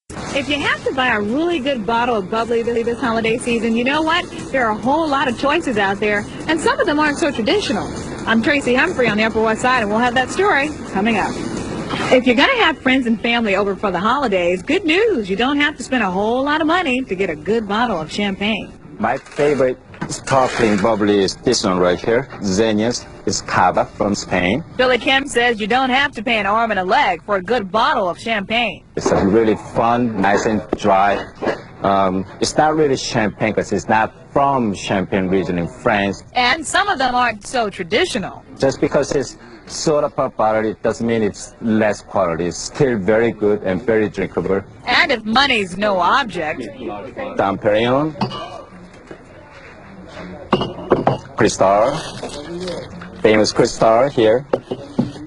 If you have to buy a really good bottle of bubbly this holiday season, you know what? There are a whole lot of choices out there, and some of them aren't so traditional. I'm Tracy Humphrey on the Upper West Side, and we'll have that story coming up. If you're going to have friends and family over for the holidays, good news. You don't have to spend a whole lot of money to get a good bottle of champagne. My favorite sparkling bubbly is this one right here. Zenius is Cava from Spain. Billy Kim says you don't have to pay an arm and a leg for a good bottle of champagne. It's a really fun, nice and dry. It's not really champagne because it's not from Champagne region in France. And some of them aren't so traditional. Just because it's soda pop bottle, it doesn't mean it's less quality. It's still very good and very drinkable. And if money's no object. Dom Perignon, Cristal, famous Cristal here,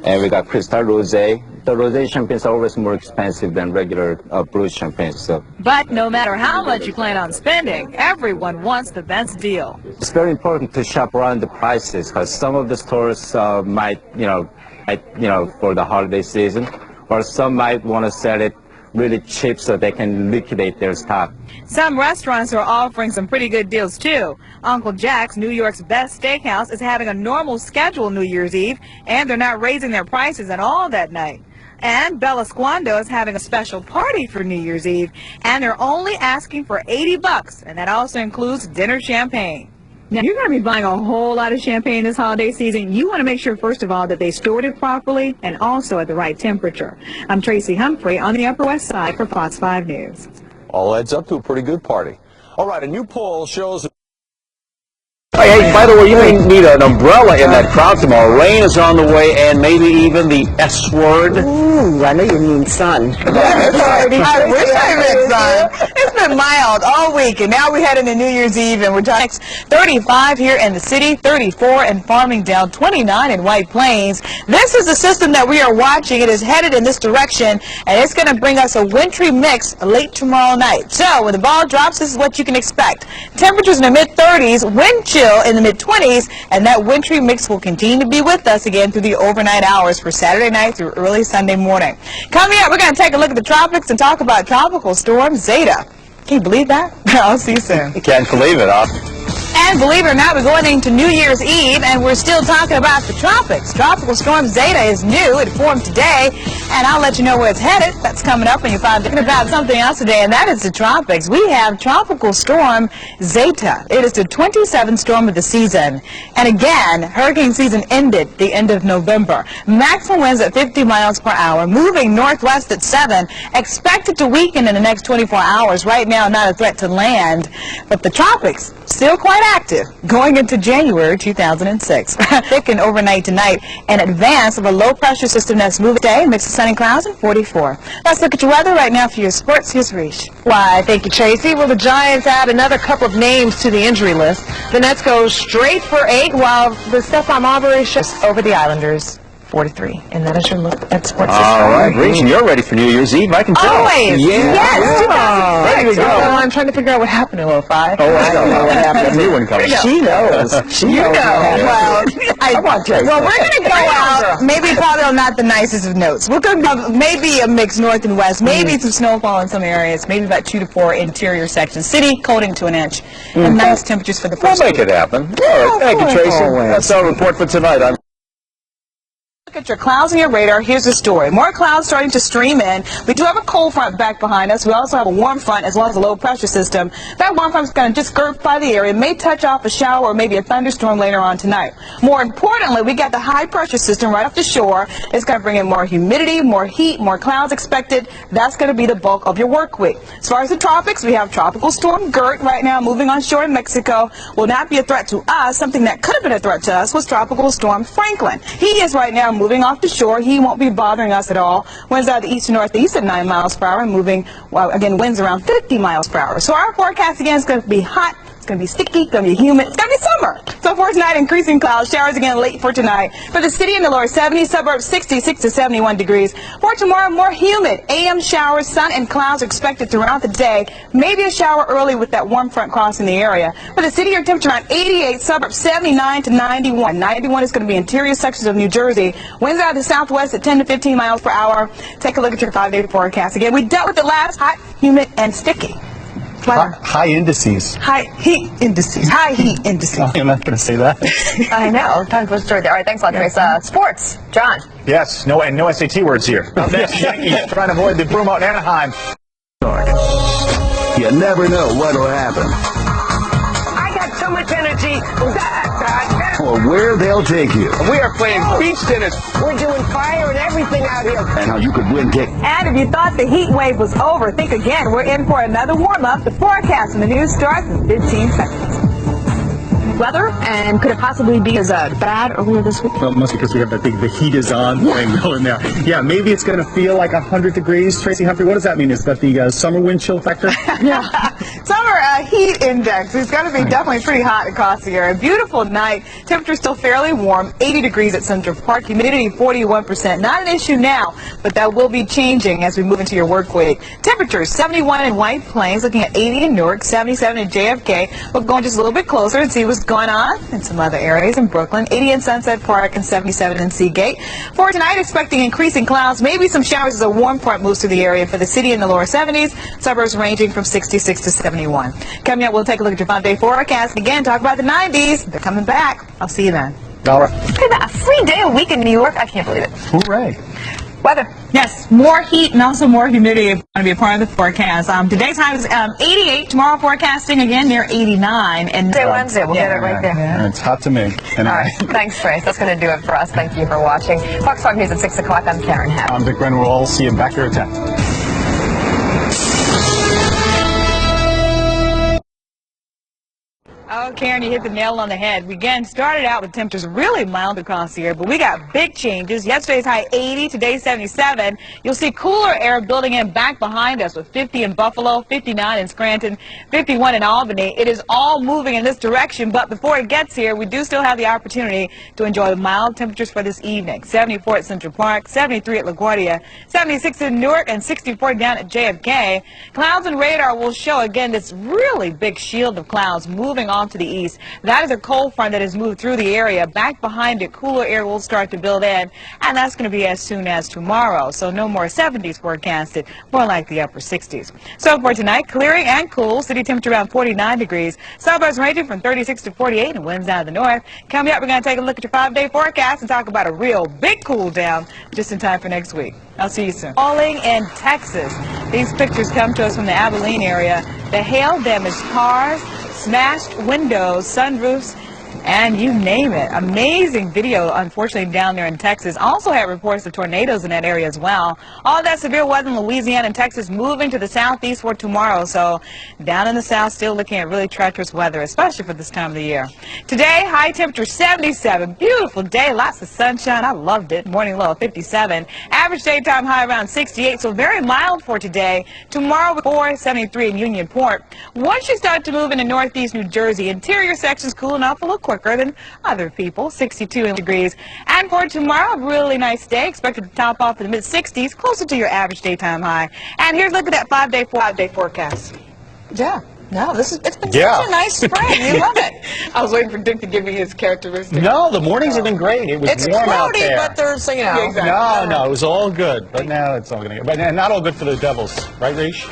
and we got Cristal Rosé. The rosé champagnes are always more expensive than regular brut champagne. So. But no matter how much you plan on spending, everyone wants the best deal. It's very important to shop around the prices because some of the stores might, for the holiday season, or some might want to sell it really cheap so they can liquidate their stock. Some restaurants are offering some pretty good deals too. Uncle Jack's, New York's best steakhouse, is having a normal schedule New Year's Eve, and they're not raising their prices at all that night. And Bella Squando is having a special party for New Year's Eve, and they're only asking for $80, and that also includes dinner champagne. Now, you're going to be buying a whole lot of champagne this holiday season. You want to make sure, first of all, that they stored it properly and also at the right temperature. I'm Tracy Humphrey on the Upper West Side for Fox 5 News. All adds up to a pretty good party. All right, a new poll shows... Hey, by the way, you may need an umbrella in that crowd tomorrow. Rain is on the way, and maybe even the S word. Ooh, I know you mean sun. I wish I meant sun. It's been mild all week, and now we're heading to New Year's Eve, and we're talking 35 here in the city, 34 in Farmingdale, 29 in White Plains. This is the system that we are watching. It is headed in this direction, and it's going to bring us a wintry mix late tomorrow night. So when the ball drops, this is what you can expect. Temperatures in the mid-30s, wind chill in the mid-20s, and that wintry mix will continue to be with us again through the overnight hours for Saturday night through early Sunday morning. Coming up, we're going to take a look at the tropics and talk about Tropical Storm Zeta. Can you believe that? I'll see you soon. You can't believe it, huh? And believe it or not, we're going into New Year's Eve, and we're still talking about the tropics. Tropical Storm Zeta is new. It formed today, and I'll let you know where it's headed. That's coming up when you find out about something else today, and that is the tropics. We have Tropical Storm Zeta. It is the 27th storm of the season. And again, hurricane season ended the end of November. Maximum winds at 50 miles per hour, moving northwest at 7, expected to weaken in the next 24 hours. Right now, not a threat to land, but the tropics still quite active going into January 2006. Thicken overnight tonight in advance of a low pressure system that's moving today, mix of sunny clouds and 44. Let's look at your weather right now for your sports. Here's Reese. Why, thank you, Tracy. Well, the Giants add another couple of names to the injury list. The Nets go straight for 8, while the Stephon Marbury shows over the Islanders. 43. And that is your look at sports. All right, Reese, you're ready for New Year's Eve. I can tell. Always. Yeah. Yes. There you go. Well, I'm trying to figure out what happened to 05. Oh, I don't know what happened. New one coming. She knows. She knows. Well, Come on, Tracy. well, we're going to go out, maybe probably on not the nicest of notes. We're going to have maybe a mix north and west, maybe some snowfall in some areas, maybe about 2 to 4 interior sections. City, coating to an inch. And nice temperatures for the We'll first make it happen. All right, thank you, Tracy. That's our report for tonight. Look at your clouds and your radar. Here's the story. More clouds starting to stream in. We do have a cold front back behind us. We also have a warm front as well as a low pressure system. That warm front is going to just skirt by the area. It may touch off a shower or maybe a thunderstorm later on tonight. More importantly, we got the high pressure system right off the shore. It's going to bring in more humidity, more heat, more clouds expected. That's going to be the bulk of your work week. As far as the tropics, we have Tropical Storm Gert right now moving on shore in Mexico. Will not be a threat to us. Something that could have been a threat to us was Tropical Storm Franklin. He is right now moving off the shore. He won't be bothering us at all. Winds out of the east to northeast at 9 miles per hour, moving, well, again, winds around 50 miles per hour. So our forecast again is going to be hot. going to be sticky, going to be humid. It's going to be summer. So for tonight, increasing clouds, showers again late for tonight. For the city in the lower 70s, suburbs 66 to 71 degrees. For tomorrow, more humid. AM showers, sun and clouds are expected throughout the day. Maybe a shower early with that warm front crossing the area. For the city, your temperature around 88, suburbs 79 to 91. 91 is going to be interior sections of New Jersey. Winds out of the southwest at 10 to 15 miles per hour. Take a look at your 5-day forecast. Again, we dealt with it last, hot, humid, and sticky. High indices. High heat indices. High heat indices. I'm not going to say that. I know. Time for a story there. All right, thanks a lot, Trace. Sports, John. Yes, no SAT words here. Yankees trying to avoid the broom out in Anaheim. You never know what'll happen. I got so much energy. Or where they'll take you. We are playing beach tennis. We're doing fire and everything out here. And how you could win tickets. And if you thought the heat wave was over, think again. We're in for another warm-up. The forecast and the news starts in 15 seconds. Weather, and could it possibly be as bad earlier this week? Well, mostly because we have that big "the heat is on" thing going there. Yeah, maybe it's going to feel like 100 degrees. Tracy Humphrey, what does that mean? Is that the summer wind chill factor? Yeah. Summer heat index is going to be definitely pretty hot across the area. Beautiful night. Temperature still fairly warm. 80 degrees at Central Park. Humidity 41%. Not an issue now, but that will be changing as we move into your work week. Temperatures 71 in White Plains, looking at 80 in Newark, 77 in JFK. We'll go just a little bit closer and see what's going on in some other areas in Brooklyn. 80 in Sunset Park and 77 in Seagate. For tonight, expecting increasing clouds, maybe some showers as a warm front moves through the area. For the city in the lower 70s, suburbs ranging from 66 to 71. Coming up, we'll take a look at your 5-day forecast. Again, talk about the 90s. They're coming back. I'll see you then. All right. Look at that, a free day a week in New York. I can't believe it. Hooray. Weather. Yes, more heat and also more humidity is going to be a part of the forecast. Today's time is 88. Tomorrow forecasting again near 89. And Wednesday, we'll get it right there. Yeah, it's hot to me. And All right, thanks, Trace. That's going to do it for us. Thank you for watching. Fox 5 News at 6 o'clock. I'm Karen Happ. I'm Vic Brennan. We'll all see you back here at 10. Oh, Karen, you hit the nail on the head. We again started out with temperatures really mild across the year, but we got big changes. Yesterday's high 80, today's 77. You'll see cooler air building in back behind us with 50 in Buffalo, 59 in Scranton, 51 in Albany. It is all moving in this direction, but before it gets here, we do still have the opportunity to enjoy mild temperatures for this evening. 74 at Central Park, 73 at LaGuardia, 76 in Newark, and 64 down at JFK. Clouds and radar will show, again, this really big shield of clouds moving off to the east. That is a cold front that has moved through the area. Back behind it, cooler air will start to build in, and that's going to be as soon as tomorrow. So no more 70s forecasted, more like the upper 60s. So for tonight, clearing and cool. City temperature around 49 degrees. Suburbs ranging from 36 to 48, and winds out of the north. Coming up, we're going to take a look at your 5-day forecast and talk about a real big cool down just in time for next week. I'll see you soon. Falling in Texas. These pictures come to us from the Abilene area. The hail damaged cars, smashed windows, sunroofs, and you name it. Amazing video, unfortunately, down there in Texas. Also had reports of tornadoes in that area as well. All that severe weather in Louisiana and Texas moving to the southeast for tomorrow. So down in the south, still looking at really treacherous weather, especially for this time of the year. Today, high temperature 77. Beautiful day, lots of sunshine. I loved it. Morning low 57. Average daytime high around 68, so very mild for today. Tomorrow, 73 in Union Port. Once you start to move into northeast New Jersey, interior sections cooling off a little quicker than other people, 62 degrees. And for tomorrow, a really nice day, expected to top off in the mid-60s, closer to your average daytime high. And here's a look at that 5-day forecast. Yeah. No, it's been such Yeah. a nice spring. You love it. I was waiting for Dick to give me his characteristics. No, the mornings have been great. It was It's warm out cloudy, there. but there's, you know. Yeah, exactly. No, it was all good. But now it's all going to get... But not all good for the Devils. Right, Reish?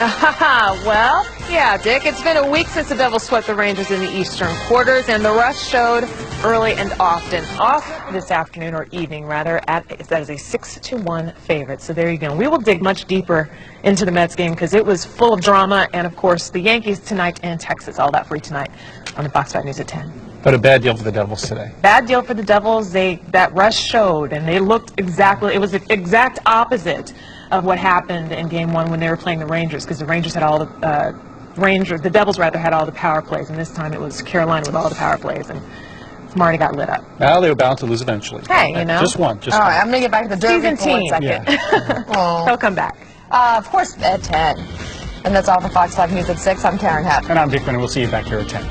Well, yeah, Dick, it's been a week since the Devils swept the Rangers in the eastern quarters, and the rush showed early and often. Off this afternoon, or evening rather, that is a 6-1 favorite. So there you go. We will dig much deeper into the Mets game because it was full of drama, and of course the Yankees tonight and Texas. All that for you tonight on the Fox 5 News at 10. But a bad deal for the Devils today. Bad deal for the Devils. That rush showed, and they looked exactly, it was the exact opposite of what happened in Game 1 when they were playing the Rangers, because the Rangers had all the Devils rather had all the power plays, and this time it was Carolina with all the power plays, and Marty got lit up. Well, they were bound to lose eventually. Hey, you know. Just one. All right, I'm going to get back to the Derby Season for 1 team. second. Yeah. He'll come back. Of course, at 10. And that's all for Fox 5 News at 6. I'm Karen Happ. And I'm Dick Brennan. We'll see you back here at 10.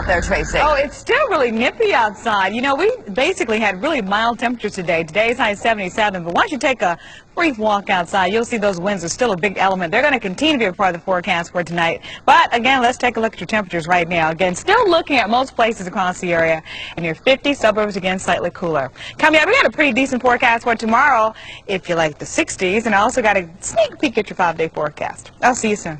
out there, Tracy? Oh, it's still really nippy outside. You know, we basically had really mild temperatures today. Today's high is 77, but once you take a brief walk outside, you'll see those winds are still a big element. They're going to continue to be a part of the forecast for tonight. But again, let's take a look at your temperatures right now. Again, still looking at most places across the area, and your 50 suburbs again slightly cooler. Coming up, we got a pretty decent forecast for tomorrow if you like the 60s, and I also got a sneak peek at your 5-day forecast. I'll see you soon.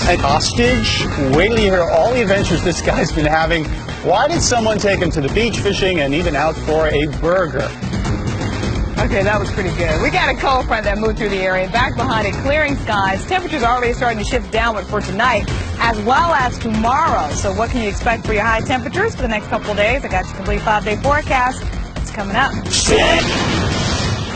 A hostage? Wait till you hear all the adventures this guy's been having. Why did someone take him to the beach fishing and even out for a burger? Okay, that was pretty good. We got a cold front that moved through the area. Back behind it, clearing skies. Temperatures are already starting to shift downward for tonight as well as tomorrow. So what can you expect for your high temperatures for the next couple of days? I got your complete 5-day forecast. It's coming up.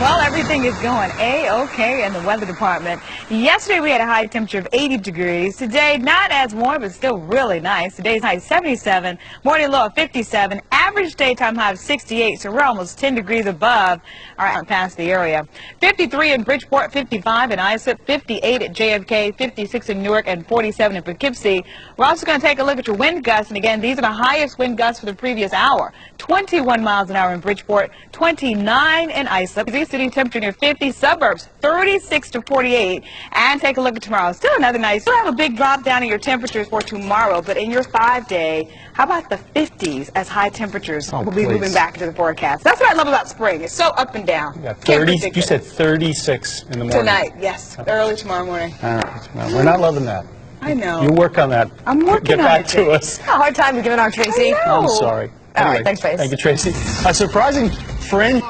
Well, everything is going A-OK in the weather department. Yesterday we had a high temperature of 80 degrees. Today, not as warm, but still really nice. Today's high is 77, morning low of 57, average daytime high of 68, so we're almost 10 degrees above our past the area. 53 in Bridgeport, 55 in Islip, 58 at JFK, 56 in Newark, and 47 in Poughkeepsie. We're also going to take a look at your wind gusts, and again, these are the highest wind gusts for the previous hour. 21 miles an hour in Bridgeport, 29 in Islip. City temperature near 50, suburbs 36 to 48. And take a look at tomorrow. Still another night. Still have a big drop down in your temperatures for tomorrow, but in your 5-day, how about the 50s as high temperatures will be moving back into the forecast? That's what I love about spring. It's so up and down. You got 30. You said 36 in the morning. Tonight, yes. Early tomorrow morning. All right. Well, we're not loving that. I know. You work on that. I'm working on it. Get back to us. A hard time to give it our Tracy. I'm sorry. All right, thanks, Tracy. Thank you, Tracy. A surprising fringe.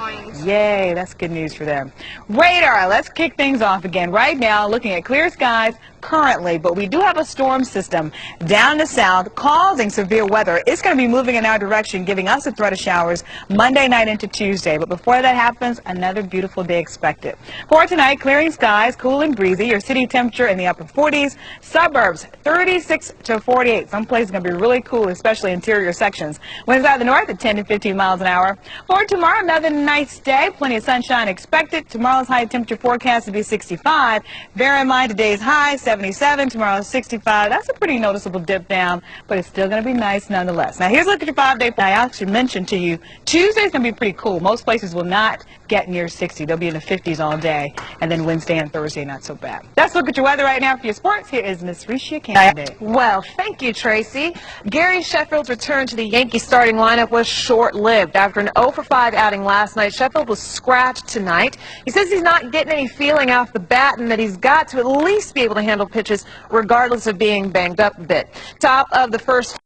Yay, that's good news for them. Radar, let's kick things off again. Right now, looking at clear skies currently, but we do have a storm system down the south causing severe weather. It's going to be moving in our direction, giving us a threat of showers Monday night into Tuesday. But before that happens, another beautiful day expected. For tonight, clearing skies, cool and breezy. Your city temperature in the upper 40s. Suburbs, 36 to 48. Some places are going to be really cool, especially interior sections. Winds out of the north at 10 to 15 miles an hour. For tomorrow, another nice day. Plenty of sunshine expected. Tomorrow's high temperature forecast to be 65. Bear in mind today's high 77. Tomorrow's 65. That's a pretty noticeable dip down, but it's still going to be nice nonetheless. Now here's a look at your 5-day. I actually mentioned to you Tuesday's going to be pretty cool. Most places will not get near 60. They'll be in the 50s all day, and then Wednesday and Thursday not so bad. Let's look at your weather right now for your sports. Here is Miss Risha Kennedy. Well, thank you, Tracy. Gary Sheffield's return to the Yankees starting lineup was short-lived. After an 0-for-5 outing last night, Sheffield was scratched tonight. He says he's not getting any feeling off the bat and that he's got to at least be able to handle pitches regardless of being banged up a bit. Top of the first.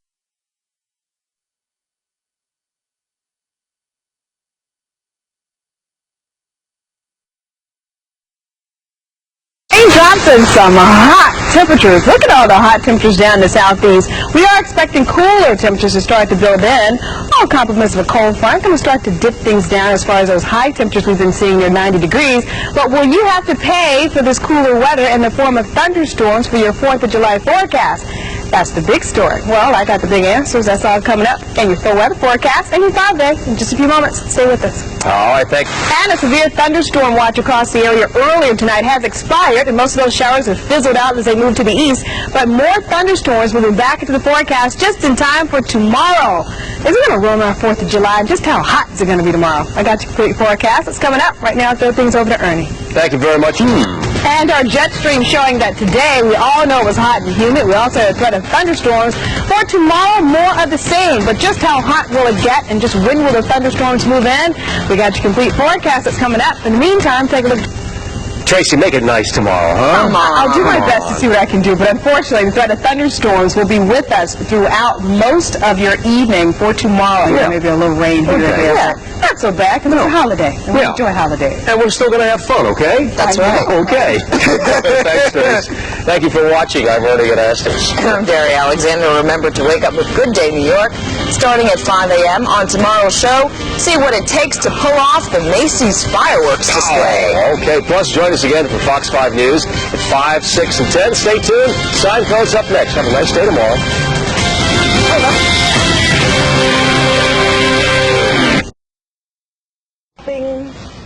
Johnson, some hot temperatures. Look at all the hot temperatures down in the southeast. We are expecting cooler temperatures to start to build in. All compliments of a cold front. Going to start to dip things down as far as those high temperatures we've been seeing near 90 degrees. But will you have to pay for this cooler weather in the form of thunderstorms for your 4th of July forecast? That's the big story. Well, I got the big answers. That's all coming up in your full weather forecast and your 5-day in just a few moments. Stay with us. All right, thank you. And a severe thunderstorm watch across the area earlier tonight has expired, and most of those showers have fizzled out as they move to the east. But more thunderstorms moving back into the forecast just in time for tomorrow. Is it going to roll on 4th of July? Just how hot is it going to be tomorrow? I got your complete forecast. It's coming up. Right now, I'll throw things over to Ernie. Thank you very much. And our jet stream showing that today we all know it was hot and humid. We also had a threat of thunderstorms. For tomorrow, more of the same. But just how hot will it get and just when will the thunderstorms move in? We got your complete forecast that's coming up. In the meantime, take a look. Tracy, make it nice tomorrow, huh? I'll do my best to see what I can do, but unfortunately, the threat of thunderstorms will be with us throughout most of your evening for tomorrow. Yeah. Maybe a little rain here and there. Yeah. Not so bad, because it's a holiday, and we enjoy holidays. And we're still going to have fun, okay? That's right. Okay. Thanks, Trace. Thank you for watching. I'm Ernie Anastas. I'm Gary Alexander. Remember to wake up with Good Day New York, starting at 5 a.m. on tomorrow's show. See what it takes to pull off the Macy's fireworks display. Oh, okay, plus join us again for Fox 5 News at 5, 6, and 10. Stay tuned. Seinfeld's up next. Have a nice day tomorrow.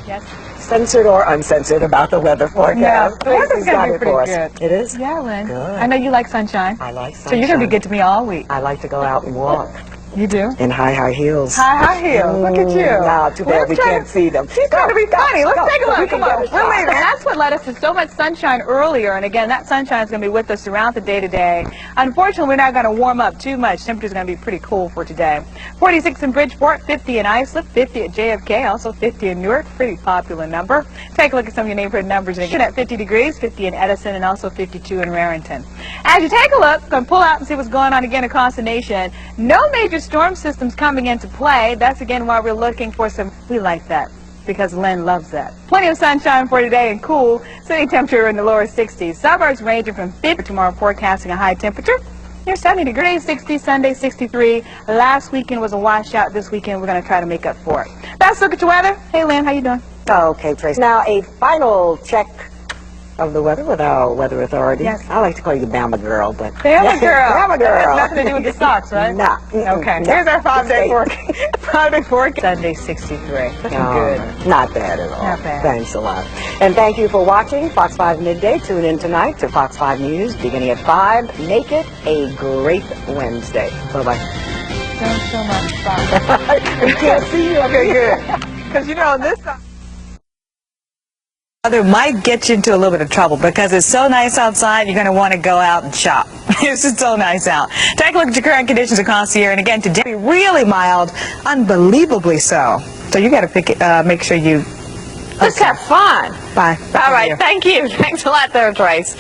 Yes. censored or uncensored about the weather forecast. Yeah, the weather's Tracy's going got to be it for pretty us. good. It is? Yeah, Lynn. Good. I know you like sunshine. I like sunshine. So you're going to be good to me all week. I like to go out and walk You do? in high heels. High heels. Look at you. Nah, too bad we can't see them. She's trying to be funny. Let's take a We look. can Come get on. a We're shot. leaving. That's what led us to so much sunshine earlier. And again, that sunshine is going to be with us throughout the day today. Unfortunately, we're not going to warm up too much. Temperature's going to be pretty cool for today. 46 in Bridgeport, 50 in Islip, 50 at JFK, also 50 in Newark. Pretty popular number. Take a look at some of your neighborhood numbers. And again, at 50 degrees, 50 in Edison, and also 52 in Raritan. As you take a look, I'm going to pull out and see what's going on again across the nation. No major storm systems coming into play. That's again why we're looking for some. We like that because Lynn loves that. Plenty of sunshine for today and cool. City temperature in the lower 60s. Suburbs ranging from 50 tomorrow, forecasting a high temperature. Near 70 degrees, 60 Sunday, 63. Last weekend was a washout. This weekend we're going to try to make up for it. Let's look at your weather. Hey Lynn, how you doing? Okay, Tracy. Now a final check of the weather with our weather authority. Yes. I like to call you the Bama girl, but Bama girl. Bama girl. That has nothing to do with the socks, right? Nah. Okay. Nah. Here's our 5-day Stay. forecast. 5-day forecast. Sunday, 63. Looking good. Not bad at all. Not bad. Thanks a lot. And thank you for watching Fox 5 Midday. Tune in tonight to Fox 5 News beginning at 5. Make it a great Wednesday. Bye-bye. Thanks so much. Bye. We can't see you. Okay, good. Because you know, this weather might get you into a little bit of trouble because it's so nice outside, you're going to want to go out and shop. It's just so nice out. Take a look at your current conditions across the year. And again, today, really mild, unbelievably so. So you got to pick it, make sure you... Let's have fun. Bye. All right, thank you. Thanks a lot there, Trace.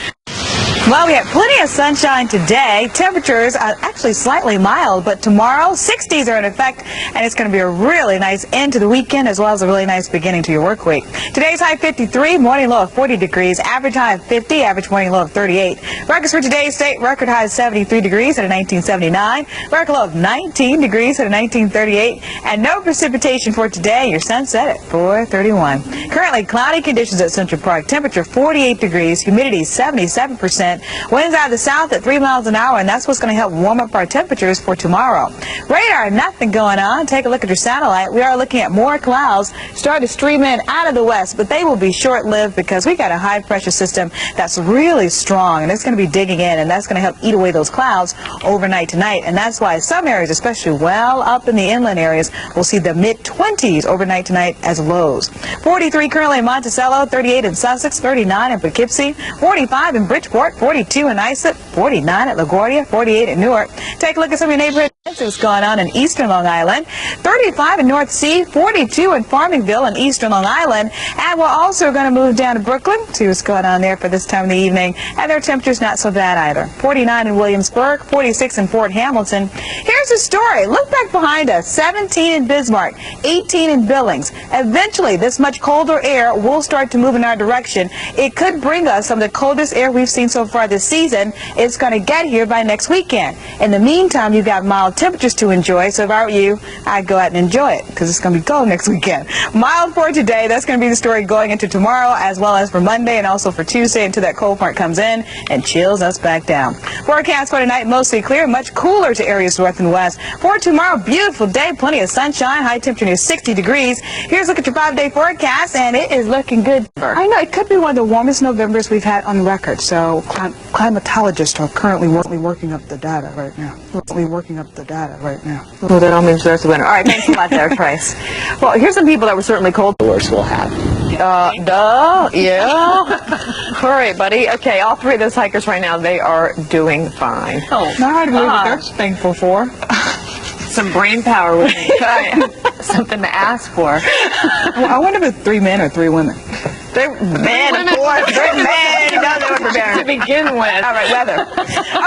Well, we have plenty of sunshine today. Temperatures are actually slightly mild, but tomorrow, 60s are in effect, and it's going to be a really nice end to the weekend as well as a really nice beginning to your work week. Today's high 53, morning low of 40 degrees, average high of 50, average morning low of 38. Records for today's state, record high of 73 degrees at a 1979, record low of 19 degrees at a 1938, and no precipitation for today. Your sunset at 4:31. Currently, cloudy conditions at Central Park, temperature 48 degrees, humidity 77%. Winds out of the south at 3 miles an hour, and that's what's going to help warm up our temperatures for tomorrow. Radar, nothing going on. Take a look at your satellite. We are looking at more clouds starting to stream in out of the west, but they will be short-lived because we got a high-pressure system that's really strong, and it's going to be digging in, and that's going to help eat away those clouds overnight tonight. And that's why some areas, especially well up in the inland areas, will see the mid-20s overnight tonight as lows. 43 currently in Monticello, 38 in Sussex, 39 in Poughkeepsie, 45 in Bridgeport, 42 in Islip, 49 at LaGuardia, 48 at Newark. Take a look at some of your neighborhood. See what's going on in eastern Long Island. 35 in North Sea, 42 in Farmingville in eastern Long Island. And we're also going to move down to Brooklyn, see what's going on there for this time of the evening. And their temperature's not so bad either. 49 in Williamsburg, 46 in Fort Hamilton. Here's the story. Look back behind us. 17 in Bismarck, 18 in Billings. Eventually, this much colder air will start to move in our direction. It could bring us some of the coldest air we've seen so far this season. It's going to get here by next weekend. In the meantime, you've got mild temperatures to enjoy, so if I were you, I'd go out and enjoy it because it's going to be cold next weekend. Mild for today. That's going to be the story going into tomorrow as well as for Monday and also for Tuesday until that cold front comes in and chills us back down. Forecast for tonight, mostly clear, much cooler to areas north and west. For tomorrow, beautiful day, plenty of sunshine, high temperature near 60 degrees. Here's a look at your 5-day forecast, and it is looking good. I know, it could be one of the warmest Novembers we've had on record, so climatologists are currently working up the data right now. Well, that all means there's the winner. All right, thanks a lot there, Trace. Well, here's some people that were certainly cold. We'll have. Yeah. All right, buddy. Okay, all three of those hikers right now, they are doing fine. Oh, not hard to believe what they're thankful for. Some brain power would be something to ask for. Well, I wonder if it's 3 men or 3 women. They're men, of course. They're men. You know they were prepared to begin with. All right, weather.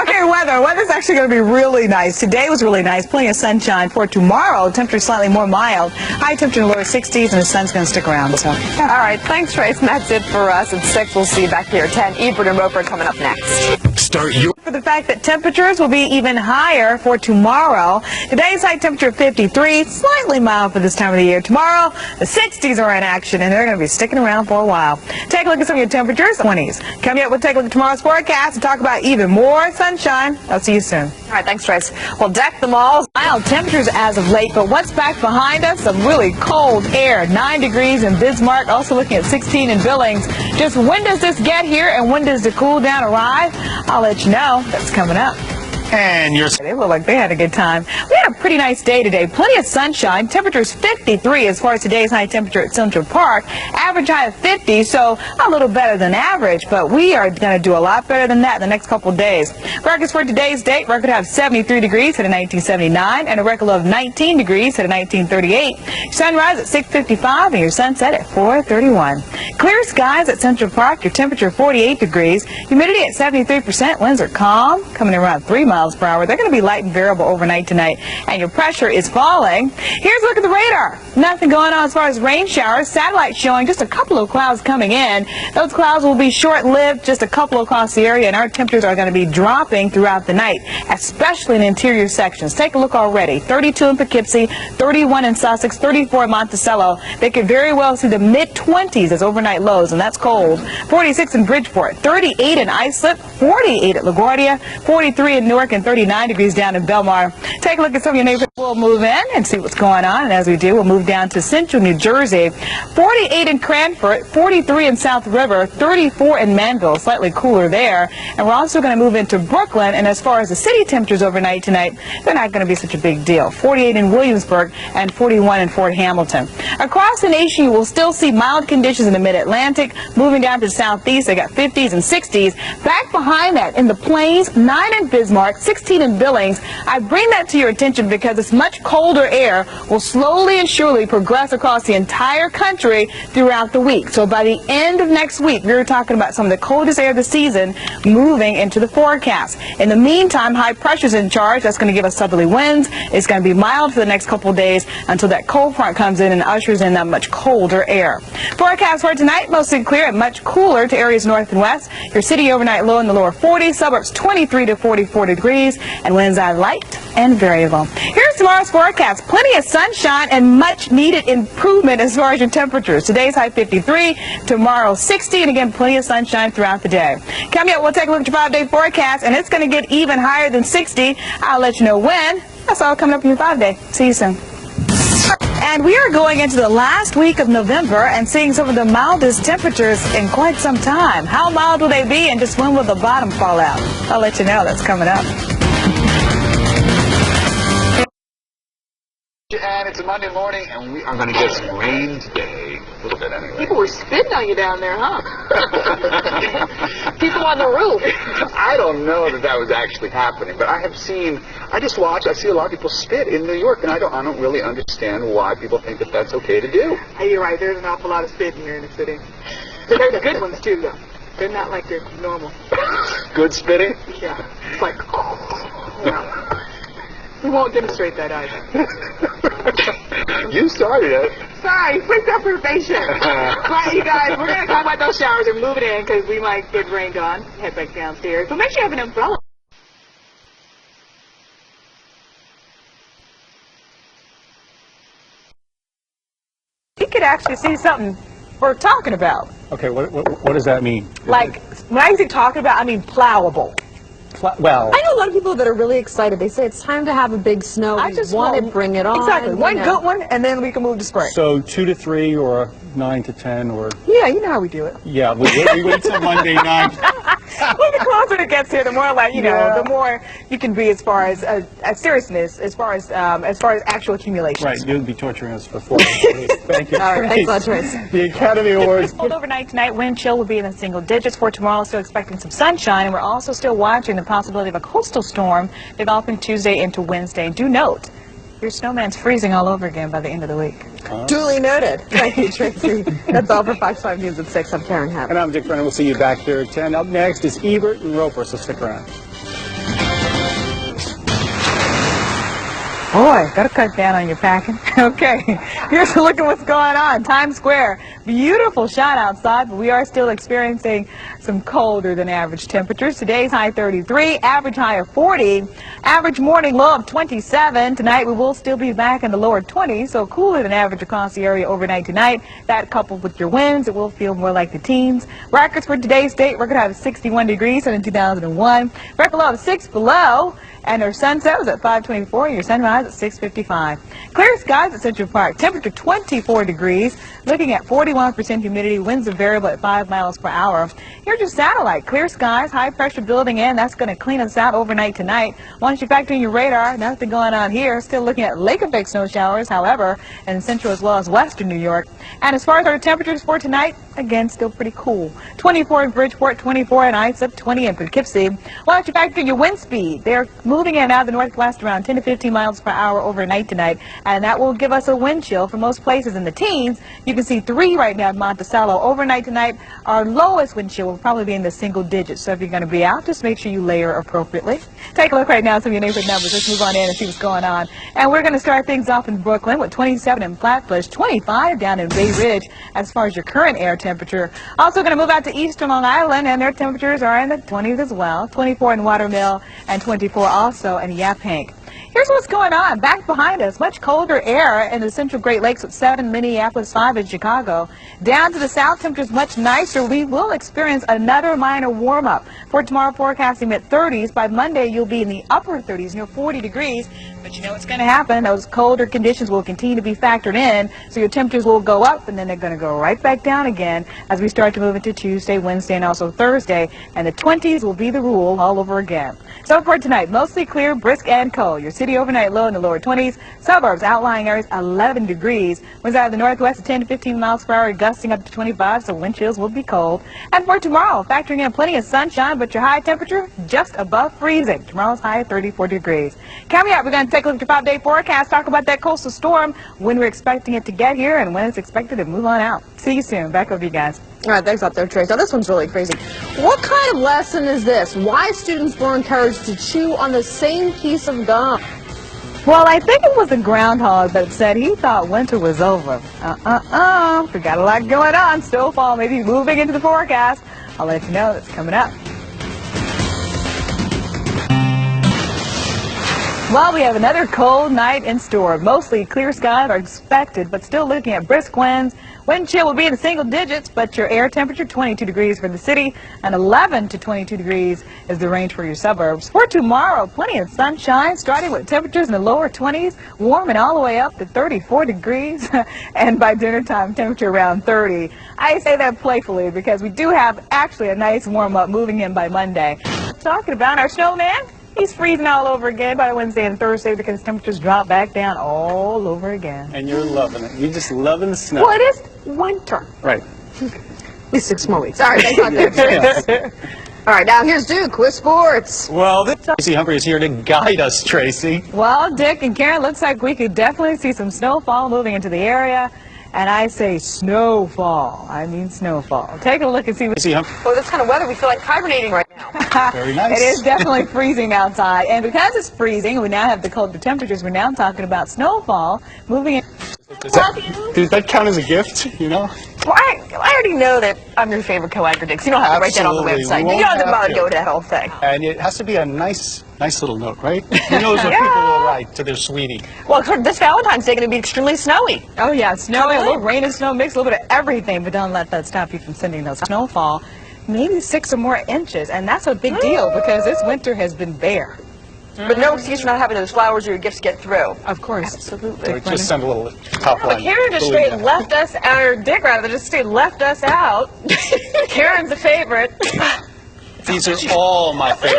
Okay, weather. Weather's actually going to be really nice. Today was really nice. Plenty of sunshine. For tomorrow, temperature slightly more mild. High temperature in the lower 60s, and the sun's going to stick around. So. All right, thanks, Trace. And that's it for us. At 6, we'll see you back here at 10. Ebert and Roper coming up next. Start your For the fact that temperatures will be even higher for tomorrow. Today's high temperature 53, slightly mild for this time of the year. Tomorrow, the 60s are in action, and they're going to be sticking around for a while. Take a look at some of your temperatures, 20s. Coming up, we'll take a look at tomorrow's forecast and talk about even more sunshine. I'll see you soon. All right, thanks, Trace. Well, deck the malls. Mild temperatures as of late, but what's back behind us? Some really cold air. 9 degrees in Bismarck, also looking at 16 in Billings. Just when does this get here, and when does the cool down arrive? I'll let you know. That's coming up. And They look like they had a good time. We had a pretty nice day today. Plenty of sunshine. Temperature's 53 as far as today's high temperature at Central Park. Average high of 50, so a little better than average, but we are going to do a lot better than that in the next couple of days. Records for today's date, record high of 73 degrees at 1979 and a record low of 19 degrees at 1938. Sunrise at 6:55 and your sunset at 4:31. Clear skies at Central Park. Your temperature 48 degrees. Humidity at 73%. Winds are calm, coming in around 3 miles per hour. They're going to be light and variable overnight tonight, and your pressure is falling. Here's a look at the radar. Nothing going on as far as rain showers. Satellite showing just a couple of clouds coming in. Those clouds will be short-lived, just a couple across the area, and our temperatures are going to be dropping throughout the night, especially in interior sections. Take a look already. 32 in Poughkeepsie, 31 in Sussex, 34 in Monticello. They could very well see the mid-20s as overnight lows, and that's cold. 46 in Bridgeport, 38 in Islip, 48 at LaGuardia, 43 in Newark, and 39 degrees down in Belmar. Take a look at some of your neighborhoods. We'll move in and see what's going on, and as we do, we'll move down to central New Jersey. 48 in Cranford, 43 in South River, 34 in Manville, slightly cooler there. And we're also going to move into Brooklyn, and as far as the city temperatures overnight tonight, they're not going to be such a big deal. 48 in Williamsburg and 41 in Fort Hamilton. Across the nation, you will still see mild conditions in the mid-Atlantic. Moving down to the southeast, they got 50s and 60s. Back behind that, in the plains, 9 in Bismarck, 16 in Billings. I bring that to your attention because this much colder air will slowly and surely progress across the entire country throughout the week. So by the end of next week, we're talking about some of the coldest air of the season moving into the forecast. In the meantime, high pressure's in charge. That's going to give us southerly winds. It's going to be mild for the next couple of days until that cold front comes in and ushers in that much colder air. Forecast for tonight, mostly clear and much cooler to areas north and west. Your city overnight low in the lower 40s, suburbs 23 to 44 degrees, and winds are light and variable. Here's tomorrow's forecast. Plenty of sunshine and much needed improvement as far as your temperatures. Today's high 53, tomorrow 60, and again, plenty of sunshine throughout the day. Coming up, we'll take a look at your 5-day forecast, and it's going to get even higher than 60. I'll let you know when. That's all coming up in your 5-day. See you soon. And we are going into the last week of November and seeing some of the mildest temperatures in quite some time. How mild will they be, and just when will the bottom fall out? I'll let you know. That's coming up. And it's a Monday morning, and we are going to get some rain today. A little bit, anyway. People were spitting on you down there, huh? People on the roof. I don't know that was actually happening, but I see a lot of people spit in New York, and I don't really understand why people think that that's okay to do. Hey, you're right. There's an awful lot of spit here in the city. But they're the good ones, too, though. They're not like they're normal. Good spitting? Yeah. It's like, yeah. We won't demonstrate that either. You started it. Sorry, quick deprivation. Right, you guys, we're going to talk about those showers and move it in because we might get rained on. Head back downstairs. But make sure you have an umbrella. You could actually see something we're talking about. Okay, what does that mean? Like, when I say talking about, I mean plowable. Well, I know a lot of people that are really excited. They say it's time to have a big snow. I just want to bring it on. Exactly. One good one, and then we can move to spring. so 2 to 3 or 9 to 10 or... Yeah, you know how we do it. Yeah, we wait till Monday night. Well, the closer it gets here, the more like, the more you can be as far as seriousness, as far as actual accumulation. Right, you'll be torturing us for 4 days. Thank you. All right, thanks a lot, Trace. The Academy Awards. Cold overnight tonight, wind chill will be in the single digits. For tomorrow, still expecting some sunshine, and we're also still watching the possibility of a coastal storm developing Tuesday into Wednesday. Do note, your snowman's freezing all over again by the end of the week. Duly noted. Thank you, Tracy. That's all for Fox 5 News at 6. I'm Karen Happ. And I'm Dick Brennan. We'll see you back here at 10. Up next is Ebert and Roper, so stick around. Boy, gotta cut down on your packing. Okay, here's a look at what's going on. Times Square, beautiful shot outside, but we are still experiencing some colder than average temperatures. Today's high 33, average high of 40, average morning low of 27. Tonight we will still be back in the lower 20s, so cooler than average across the area overnight tonight. That coupled with your winds, it will feel more like the teens. Records for today's date, we're gonna have 61 degrees in 2001. Record low of 6 below. And our sunset was at 5:24, and your sunrise at 6:55. Clear skies at Central Park. Temperature 24 degrees. Looking at 41% humidity. Winds are variable at 5 miles per hour. Here's your satellite. Clear skies, high pressure building in. That's going to clean us out overnight tonight. Once you factor in your radar, nothing going on here. Still looking at lake effect snow showers, however, in central as well as western New York. And as far as our temperatures for tonight, again, still pretty cool. 24 in Bridgeport, 24 in Islip, 20 in Poughkeepsie. Why don't you factor in your wind speed? They're moving in out of the northwest around 10 to 15 miles per hour overnight tonight, and that will give us a wind chill for most places in the teens. You can see 3 right now at Monticello. Overnight tonight, our lowest wind chill will probably be in the single digits, so if you're going to be out, just make sure you layer appropriately. Take a look right now at some of your neighborhood numbers. Let's move on in and see what's going on. And we're going to start things off in Brooklyn with 27 in Flatbush, 25 down in Bay Ridge as far as your current air temperature. Also going to move out to eastern Long Island, and their temperatures are in the 20s as well. 24 in Watermill and 24 also in Yaphank. Here's what's going on. Back behind us, much colder air in the central Great Lakes with 7, Minneapolis 5 in Chicago. Down to the south, temperatures much nicer. We will experience another minor warm-up. For tomorrow, forecasting mid-30s. By Monday, you'll be in the upper 30s, near 40 degrees. But you know what's going to happen. Those colder conditions will continue to be factored in, so your temperatures will go up, and then they're going to go right back down again as we start to move into Tuesday, Wednesday, and also Thursday. And the 20s will be the rule all over again. So for tonight, mostly clear, brisk, and cold. Your city overnight low in the lower 20s. Suburbs, outlying areas, 11 degrees. Winds out of the northwest at 10 to 15 miles per hour, gusting up to 25, so wind chills will be cold. And for tomorrow, factoring in plenty of sunshine, but your high temperature just above freezing. Tomorrow's high 34 degrees. Coming up, we're going to take a look at your 5-day forecast, talk about that coastal storm, when we're expecting it to get here, and when it's expected to move on out. See you soon. Back over to you guys. All right, thanks out there, Trace. Now, this one's really crazy. What kind of lesson is this? Why students were encouraged to chew on the same piece of gum? Well, I think it was the groundhog that said he thought winter was over. We got a lot going on. Snowfall may be moving into the forecast. I'll let you know that's coming up. Well, we have another cold night in store. Mostly clear skies are expected, but still looking at brisk winds. Wind chill will be in the single digits, but your air temperature 22 degrees for the city, and 11 to 22 degrees is the range for your suburbs. For tomorrow, plenty of sunshine, starting with temperatures in the lower 20s, warming all the way up to 34 degrees, and by dinner time, temperature around 30. I say that playfully because we do have actually a nice warm-up moving in by Monday. Talking about our snowman. He's freezing all over again by Wednesday and Thursday because temperatures drop back down all over again. And you're loving it. You're just loving the snow. Well, it is winter. Right. At least 6 more weeks. All right, thanks out there. All right, now here's Duke with sports. Well, Tracy Humphrey is here to guide us, Tracy. Well, Dick and Karen, looks like we could definitely see some snowfall moving into the area. And I say snowfall. I mean snowfall. Take a look and see what... Oh, this kind of weather, we feel like hibernating right now. Very nice. It is definitely freezing outside. And because it's freezing, and we now have the colder temperatures, we're now talking about snowfall moving in... Does that count as a gift, you know? Well, I already know that I'm your favorite co-anchor, Dick, so you don't have to write that on the website. You don't have to bother to go to that whole thing. And it has to be a nice little note, right? Who knows what people will write to their sweetie? Well, this Valentine's Day is going to be extremely snowy. Oh, yeah, snowy, a little rain and snow mix, a little bit of everything, but don't let that stop you from sending those snowfall. Maybe 6 or more inches, and that's a big deal because this winter has been bare. But no excuse for not having those flowers or your gifts get through. Of course. Absolutely. Or just send a little top line. Karen just straight left us out, or Dick rather, just straight left us out. Karen's a favorite. These are all my favorites.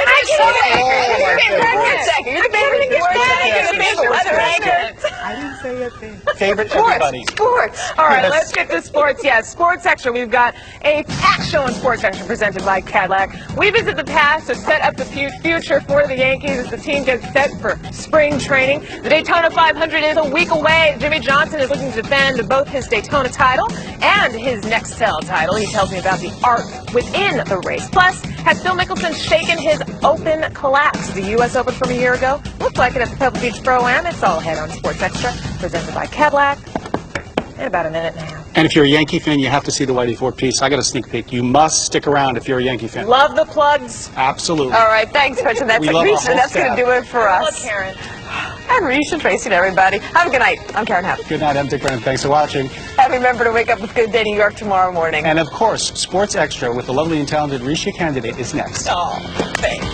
You're the favorite weather anchor. I didn't say a thing. Favorite everybody. Sports. All right, let's get to sports. Yes, sports section. We've got a packed show in sports section presented by Cadillac. We visit the past to set up the future for the Yankees as the team gets set for spring training. The Daytona 500 is a week away. Jimmy Johnson is looking to defend both his Daytona title and his Nextel title. He tells me about the art within the race. Plus, Has Phil Mickelson shaken his Open collapse? The U.S. Open from a year ago looked like it at the Pebble Beach Pro-Am. It's all ahead on Sports Extra, presented by Cadillac. In about a minute and a half. And if you're a Yankee fan, you have to see the Whitey Ford piece. I got a sneak peek. You must stick around if you're a Yankee fan. Love the plugs. Absolutely. All right, thanks, Richard. That's going to do it for us. Hello, Karen. And Reese and Tracy and everybody. Have a good night. I'm Karen Happ. Good night, I'm Dick Brennan. Thanks for watching. And remember to wake up with Good Day New York tomorrow morning. And of course, Sports Extra with the lovely and talented Risha Candidate is next. Oh, thanks.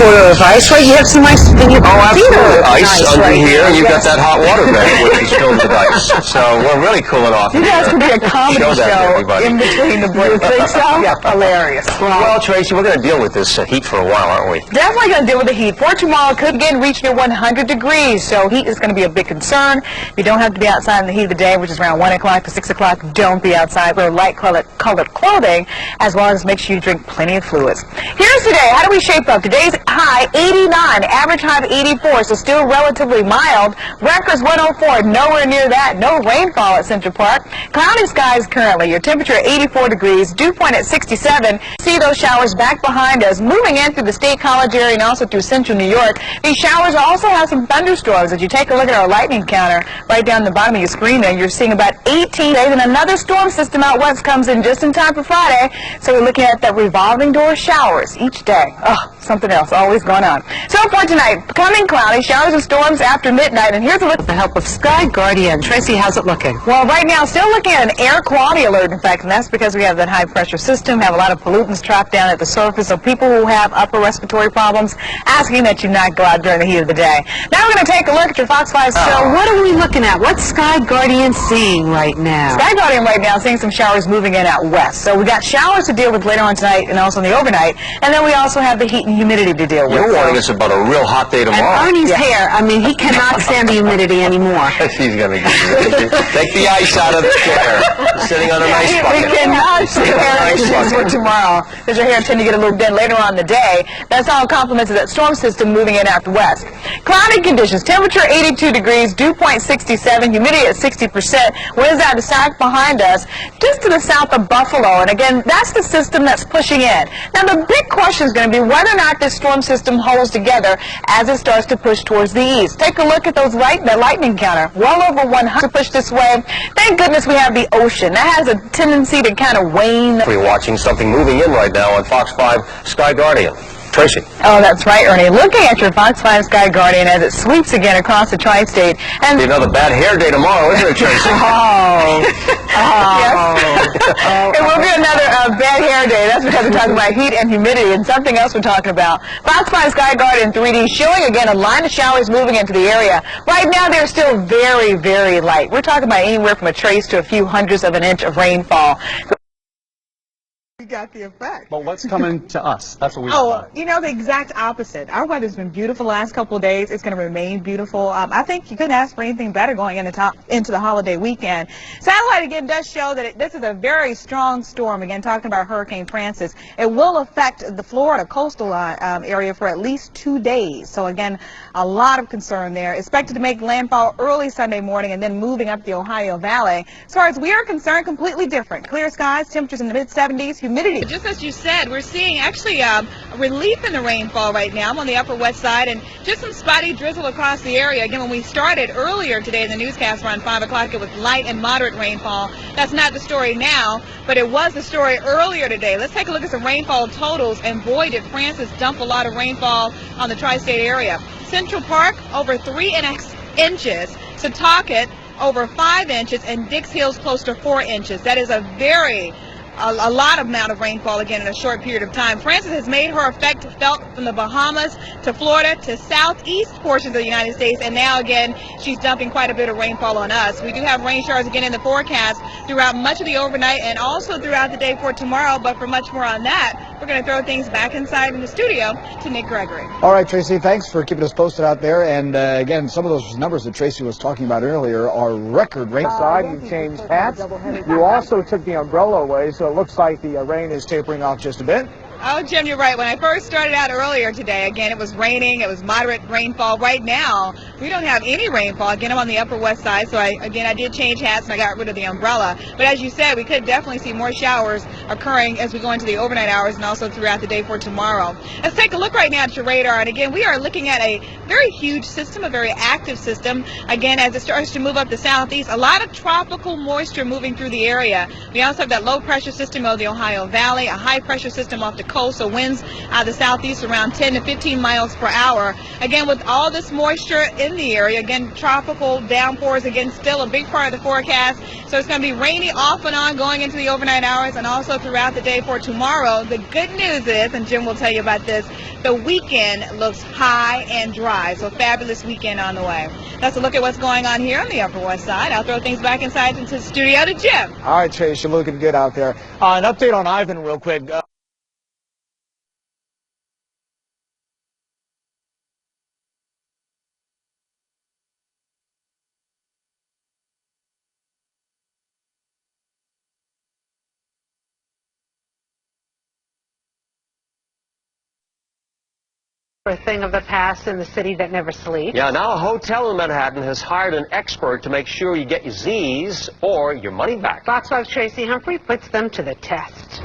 Of ice, right? You have some ice in your Absolutely. Ice nice, under right? here, and you've got Yes. that hot water bag, which is filled with ice. So we're really cooling off. You guys could be a comedy Show that to show everybody. in between the breaks. You think so? Yeah, hilarious. Well, Tracy, we're going to deal with this heat for a while, aren't we? Definitely going to deal with the heat. For tomorrow, could again reach near 100 degrees, so heat is going to be a big concern. You don't have to be outside in the heat of the day, which is around 1 o'clock to 6 o'clock. Don't be outside. Wear light-colored clothing, as well as make sure you drink plenty of fluids. Here's today. How do we shape up? Today's high, 89. Average high of 84, so still relatively mild. Records 104. Nowhere near that. No rainfall at Central Park. Cloudy skies currently. Your temperature at 84 degrees. Dew point at 67. See those showers back behind us, moving in through the State College area and also through central New York. These showers also have some thunderstorms. As you take a look at our lightning counter right down the bottom of your screen there, you're seeing about 18 days, and another storm system out west comes in just in time for Friday. So we're looking at the revolving door showers each day. Oh, something else always going on. So for tonight, becoming cloudy, showers and storms after midnight, and here's a look with the help of Sky Guardian. Tracy, how's it looking? Well, right now, still looking at an air quality alert, in fact, and that's because we have that high pressure system, have a lot of pollutants trapped down at the surface, so people who have upper respiratory problems, asking that you not go out during the heat of the day. Now we're going to take a look at your Fox 5 So what are we looking at? What's Sky Guardian seeing right now? Sky Guardian right now seeing some showers moving in out west. So we got showers to deal with later on tonight and also in the overnight, and then we also have the heat and humidity to deal with. You're warning us about a real hot day tomorrow. And Ernie's hair, I mean, he cannot stand the humidity anymore. She's going to take the ice out of the chair, sitting on a nice bucket. We cannot see hair issues for tomorrow. Does your hair tend to get a little dead later on in the day? That's all compliments of that storm system moving in out west. Cloudy conditions, temperature 82 degrees, dew point 67, humidity at 60%. Winds out the south behind us, just to the south of Buffalo. And again, that's the system that's pushing in. Now the big question is going to be whether or not this storm system holds together as it starts to push towards the east. Take a look at those the lightning counter. Well over 100 to push this way. Thank goodness we have the ocean. That has a tendency to kind of wane. We're watching something moving in right now on Fox 5 Sky Guardian. Tracy. Oh, that's right, Ernie. Looking at your Fox 5 Sky Guardian as it sweeps again across the tri-state. And Be another bad hair day tomorrow, isn't it, Tracy? Yes. It will be another bad hair day. That's because we're talking about heat and humidity and something else we're talking about. Fox 5 Sky Guardian 3D showing again a line of showers moving into the area. Right now they're still very, very light. We're talking about anywhere from a trace to a few hundredths of an inch of rainfall. We got the effect. But what's coming to us? That's what we Oh, you know, the exact opposite. Our weather's been beautiful the last couple of days. It's going to remain beautiful. I think you couldn't ask for anything better going into the holiday weekend. Satellite, again, does show that this is a very strong storm. Again, talking about Hurricane Francis. It will affect the Florida coastal area for at least 2 days. So, again, a lot of concern there. Expected to make landfall early Sunday morning and then moving up the Ohio Valley. As far as we are concerned, completely different. Clear skies, temperatures in the mid-70s, humidity. Just as you said, we're seeing actually a relief in the rainfall right now. I'm on the upper west side and just some spotty drizzle across the area. Again, when we started earlier today in the newscast around 5 o'clock, it was light and moderate rainfall. That's not the story now, but it was the story earlier today. Let's take a look at some rainfall totals, and boy, did Francis dump a lot of rainfall on the tri-state area. Central Park, over 3.5 inches. Setauket, over 5 inches, and Dix Hills, close to 4 inches. That is a lot of amount of rainfall again in a short period of time. Francis has made her effect felt from the Bahamas to Florida to southeast portions of the United States, and now again she's dumping quite a bit of rainfall on us. We do have rain showers again in the forecast throughout much of the overnight and also throughout the day for tomorrow, but for much more on that, we're going to throw things back inside in the studio to Nick Gregory. All right, Tracy, thanks for keeping us posted out there. And again, some of those numbers that Tracy was talking about earlier are record rain. You changed hats. You also took the umbrella away, so it looks like the rain is tapering off just a bit. Oh, Jim, you're right. When I first started out earlier today, again, it was raining. It was moderate rainfall. Right now, We don't have any rainfall. Again, I'm on the Upper West Side, so I did change hats and I got rid of the umbrella. But as you said, we could definitely see more showers occurring as we go into the overnight hours and also throughout the day for tomorrow. Let's take a look right now at your radar. And again, we are looking at a very huge system, a very active system. Again, as it starts to move up the southeast, a lot of tropical moisture moving through the area. We also have that low pressure system of the Ohio Valley, a high pressure system off the coast, so winds out of the southeast around 10 to 15 miles per hour. Again, with all this moisture in the area, again, tropical downpours, again, still a big part of the forecast. So it's going to be rainy off and on going into the overnight hours and also throughout the day for tomorrow. The good news is, and Jim will tell you about this, the weekend looks high and dry. So fabulous weekend on the way. That's a look at what's going on here on the Upper West Side. I'll throw things back inside into the studio to Jim. All right, Trace, you're looking good out there. An update on Ivan real quick. A thing of the past in the city that never sleeps. Yeah, now a hotel in Manhattan has hired an expert to make sure you get your Z's or your money back. Fox 5's Tracy Humphrey puts them to the test.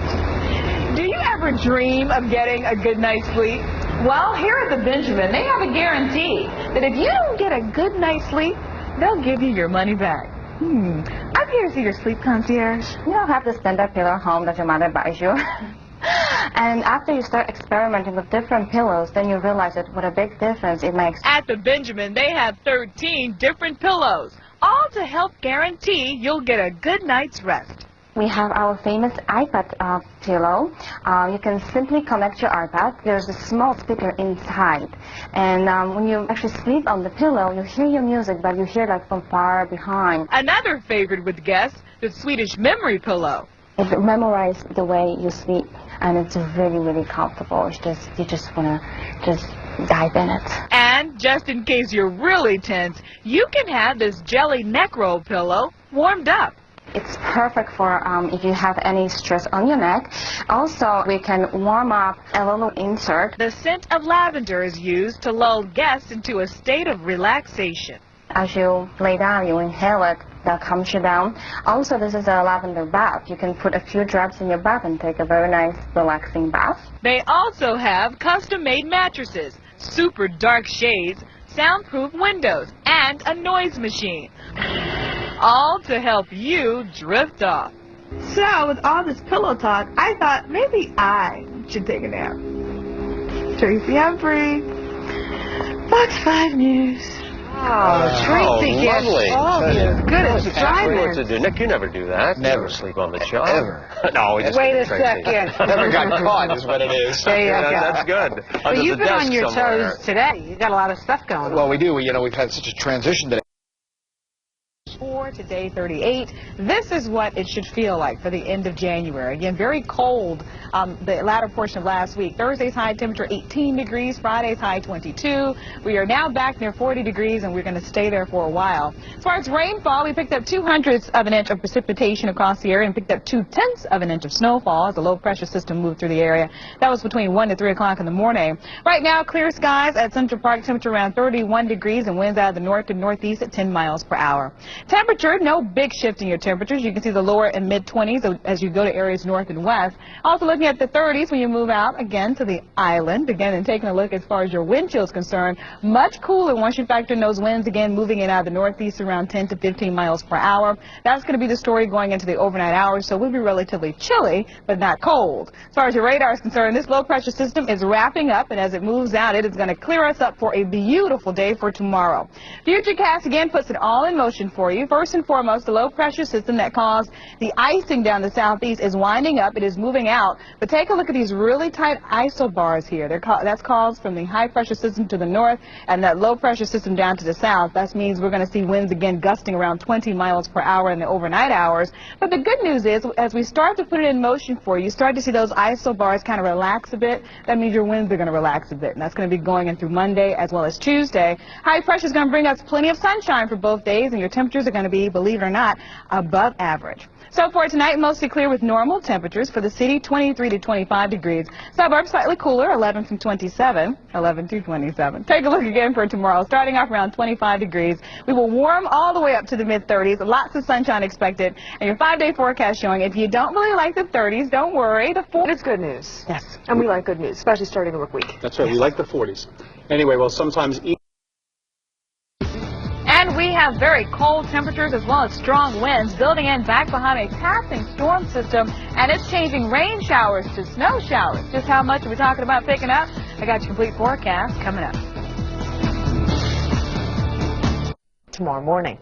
Do you ever dream of getting a good night's sleep? Well, here at the Benjamin, they have a guarantee that if you don't get a good night's sleep, they'll give you your money back. I'm here to see your sleep concierge. You don't have to spend that pillow home that your mother buys you. And after you start experimenting with different pillows, then you realize that what a big difference it makes. At the Benjamin, they have 13 different pillows, all to help guarantee you'll get a good night's rest. We have our famous iPad pillow. You can simply connect your iPad. There's a small speaker inside. And when you actually sleep on the pillow, you hear your music, but you hear like from far behind. Another favorite with guests, the Swedish memory pillow. It memorizes the way you sleep, and it's really, really comfortable. It's just, you just want to just dive in it. And just in case you're really tense, you can have this jelly neck roll pillow warmed up. It's perfect for if you have any stress on your neck. Also, we can warm up a little insert. The scent of lavender is used to lull guests into a state of relaxation. As you lay down, you inhale it, that calms you down. Also, this is a lavender bath. You can put a few drops in your bath and take a very nice, relaxing bath. They also have custom-made mattresses, super dark shades, soundproof windows, and a noise machine. All to help you drift off. So, with all this pillow talk, I thought maybe I should take a nap. Tracy Humphrey, Fox 5 News. Tracy gets lovely. all the good assignments. To do. Nick, you never do that. Never. Sleep on the job. Ever. No, we just Wait a Tracy. second. Never got caught is what it is. There you go. That's good. But Under you've the been on desk your somewhere. toes today. You got a lot of stuff going on. Well, we do. We've had such a transition today. Today 38. This is what it should feel like for the end of January. Again, very cold the latter portion of last week. Thursday's high temperature 18 degrees, Friday's high 22. We are now back near 40 degrees and we're going to stay there for a while. As far as rainfall, we picked up 0.02 of an inch of precipitation across the area and picked up 0.2 of an inch of snowfall as the low pressure system moved through the area. That was between 1 to 3 o'clock in the morning. Right now, clear skies at Central Park, temperature around 31 degrees and winds out of the north to northeast at 10 miles per hour. Temperature, no big shift in your temperatures. You can see the lower and mid-20s as you go to areas north and west. Also looking at the 30s when you move out again to the island, again, and taking a look as far as your wind chill is concerned. Much cooler once you factor in those winds again moving in out of the northeast around 10 to 15 miles per hour. That's going to be the story going into the overnight hours, so we'll be relatively chilly but not cold. As far as your radar is concerned, this low pressure system is wrapping up, and as it moves out, it is going to clear us up for a beautiful day for tomorrow. Futurecast again puts it all in motion for you. First and foremost, the low pressure system that caused the icing down the southeast is winding up. It is moving out. But take a look at these really tight isobars here. That's caused from the high pressure system to the north and that low pressure system down to the south. That means we're going to see winds again gusting around 20 miles per hour in the overnight hours. But the good news is, as we start to put it in motion for you, start to see those isobars kind of relax a bit. That means your winds are going to relax a bit. And that's going to be going in through Monday as well as Tuesday. High pressure is going to bring us plenty of sunshine for both days, and your temperatures are going to be be, believe it or not, above average. So for tonight, mostly clear with normal temperatures. For the city, 23 to 25 degrees. Suburbs slightly cooler, 11 to 27. Take a look again for tomorrow. Starting off around 25 degrees. We will warm all the way up to the mid-30s. Lots of sunshine expected. And your 5-day forecast showing if you don't really like the 30s, don't worry. It's good news. Yes. And we like good news, especially starting the work week. That's right. We like the 40s. Anyway, well, sometimes... And we have very cold temperatures as well as strong winds building in back behind a passing storm system, and it's changing rain showers to snow showers. Just how much are we talking about picking up? I got your complete forecast coming up Tomorrow morning.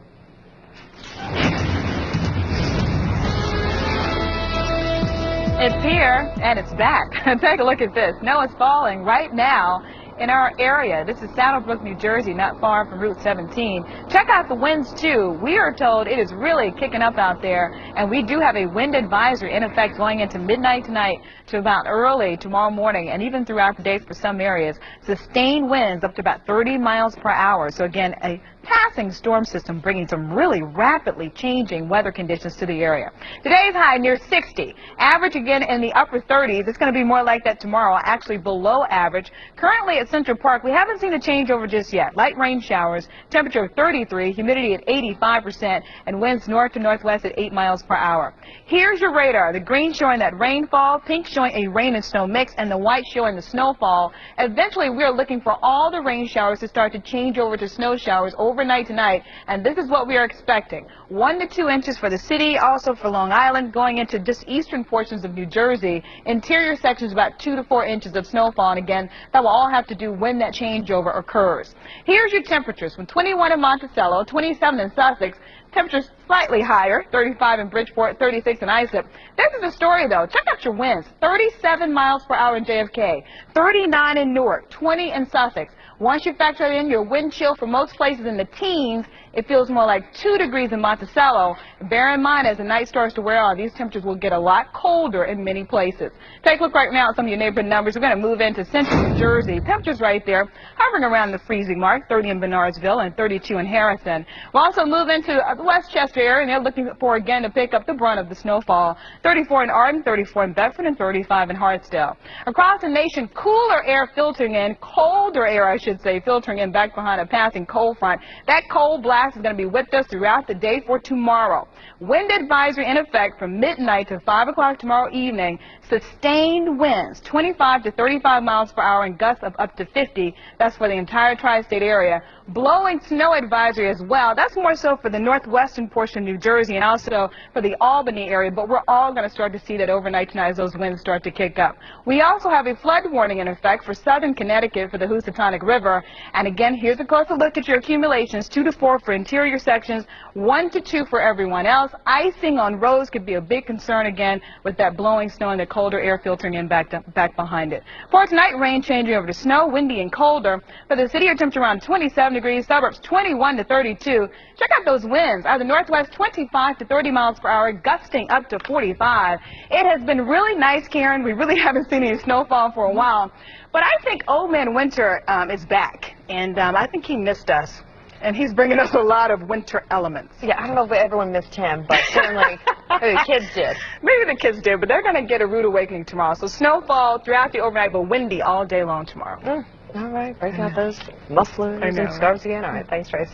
It's here and it's back. Take a look at this. Snow is falling right now in our area. This is Saddlebrook, New Jersey, not far from Route 17. Check out the winds, too. We are told it is really kicking up out there, and we do have a wind advisory in effect going into midnight tonight to about early tomorrow morning, and even throughout the day for some areas. Sustained winds up to about 30 miles per hour. So, again, a passing storm system bringing some really rapidly changing weather conditions to the area. Today's high near 60. Average again in the upper 30s. It's going to be more like that tomorrow, actually below average. Currently at Central Park, we haven't seen a changeover just yet. Light rain showers, temperature of 33, humidity at 85%, and winds north to northwest at 8 miles per hour. Here's your radar. The green showing that rainfall, pink showing a rain and snow mix, and the white showing the snowfall. Eventually, we are looking for all the rain showers to start to change over to snow showers overnight tonight, and this is what we are expecting. 1 to 2 inches for the city, also for Long Island, going into just eastern portions of New Jersey. Interior sections about 2 to 4 inches of snowfall, and again, that will all have to do when that changeover occurs. Here's your temperatures from 21 in Monticello, 27 in Sussex. Temperatures slightly higher, 35 in Bridgeport, 36 in Islip. This is the story, though. Check out your winds. 37 miles per hour in JFK, 39 in Newark, 20 in Sussex. Once you factor in your wind chill for most places in the teens, it feels more like 2 degrees in Monticello. Bear in mind, as the night starts to wear on, these temperatures will get a lot colder in many places. Take a look right now at some of your neighborhood numbers. We're going to move into central New Jersey. Temperatures right there, hovering around the freezing mark, 30 in Bernardsville and 32 in Harrison. We'll also move into the Westchester area, and they're looking for, again, to pick up the brunt of the snowfall. 34 in Arden, 34 in Bedford, and 35 in Hartsdale. Across the nation, cooler air filtering in, colder air, I should say, filtering in back behind a passing cold front. That cold blast is going to be with us throughout the day for tomorrow. Wind advisory in effect from midnight to 5 o'clock tomorrow evening. Sustained winds, 25 to 35 miles per hour and gusts of up to 50. That's for the entire tri-state area. Blowing snow advisory as well. That's more so for the northwestern portion of New Jersey and also for the Albany area, but we're all going to start to see that overnight tonight as those winds start to kick up. We also have a flood warning in effect for southern Connecticut for the Housatonic River. And again, here's a closer look at your accumulations. 2 to 4 for interior sections, 1 to 2 for everyone else. Icing on roads could be a big concern again with that blowing snow and the colder air filtering in back behind it. For tonight, rain changing over to snow, windy and colder. For the city, your temperature around 27 degrees, suburbs 21 to 32. Check out those winds. Out of the northwest, 25 to 30 miles per hour, gusting up to 45. It has been really nice, Karen. We really haven't seen any snowfall for a while. But I think Old Man Winter is back, and I think he missed us. And he's bringing us a lot of winter elements. Yeah, I don't know if everyone missed him, but certainly the kids did. Maybe the kids did, but they're going to get a rude awakening tomorrow. So snowfall throughout the overnight, but windy all day long tomorrow. All right, break out those mufflers and scarves again. All right, thanks, Trace.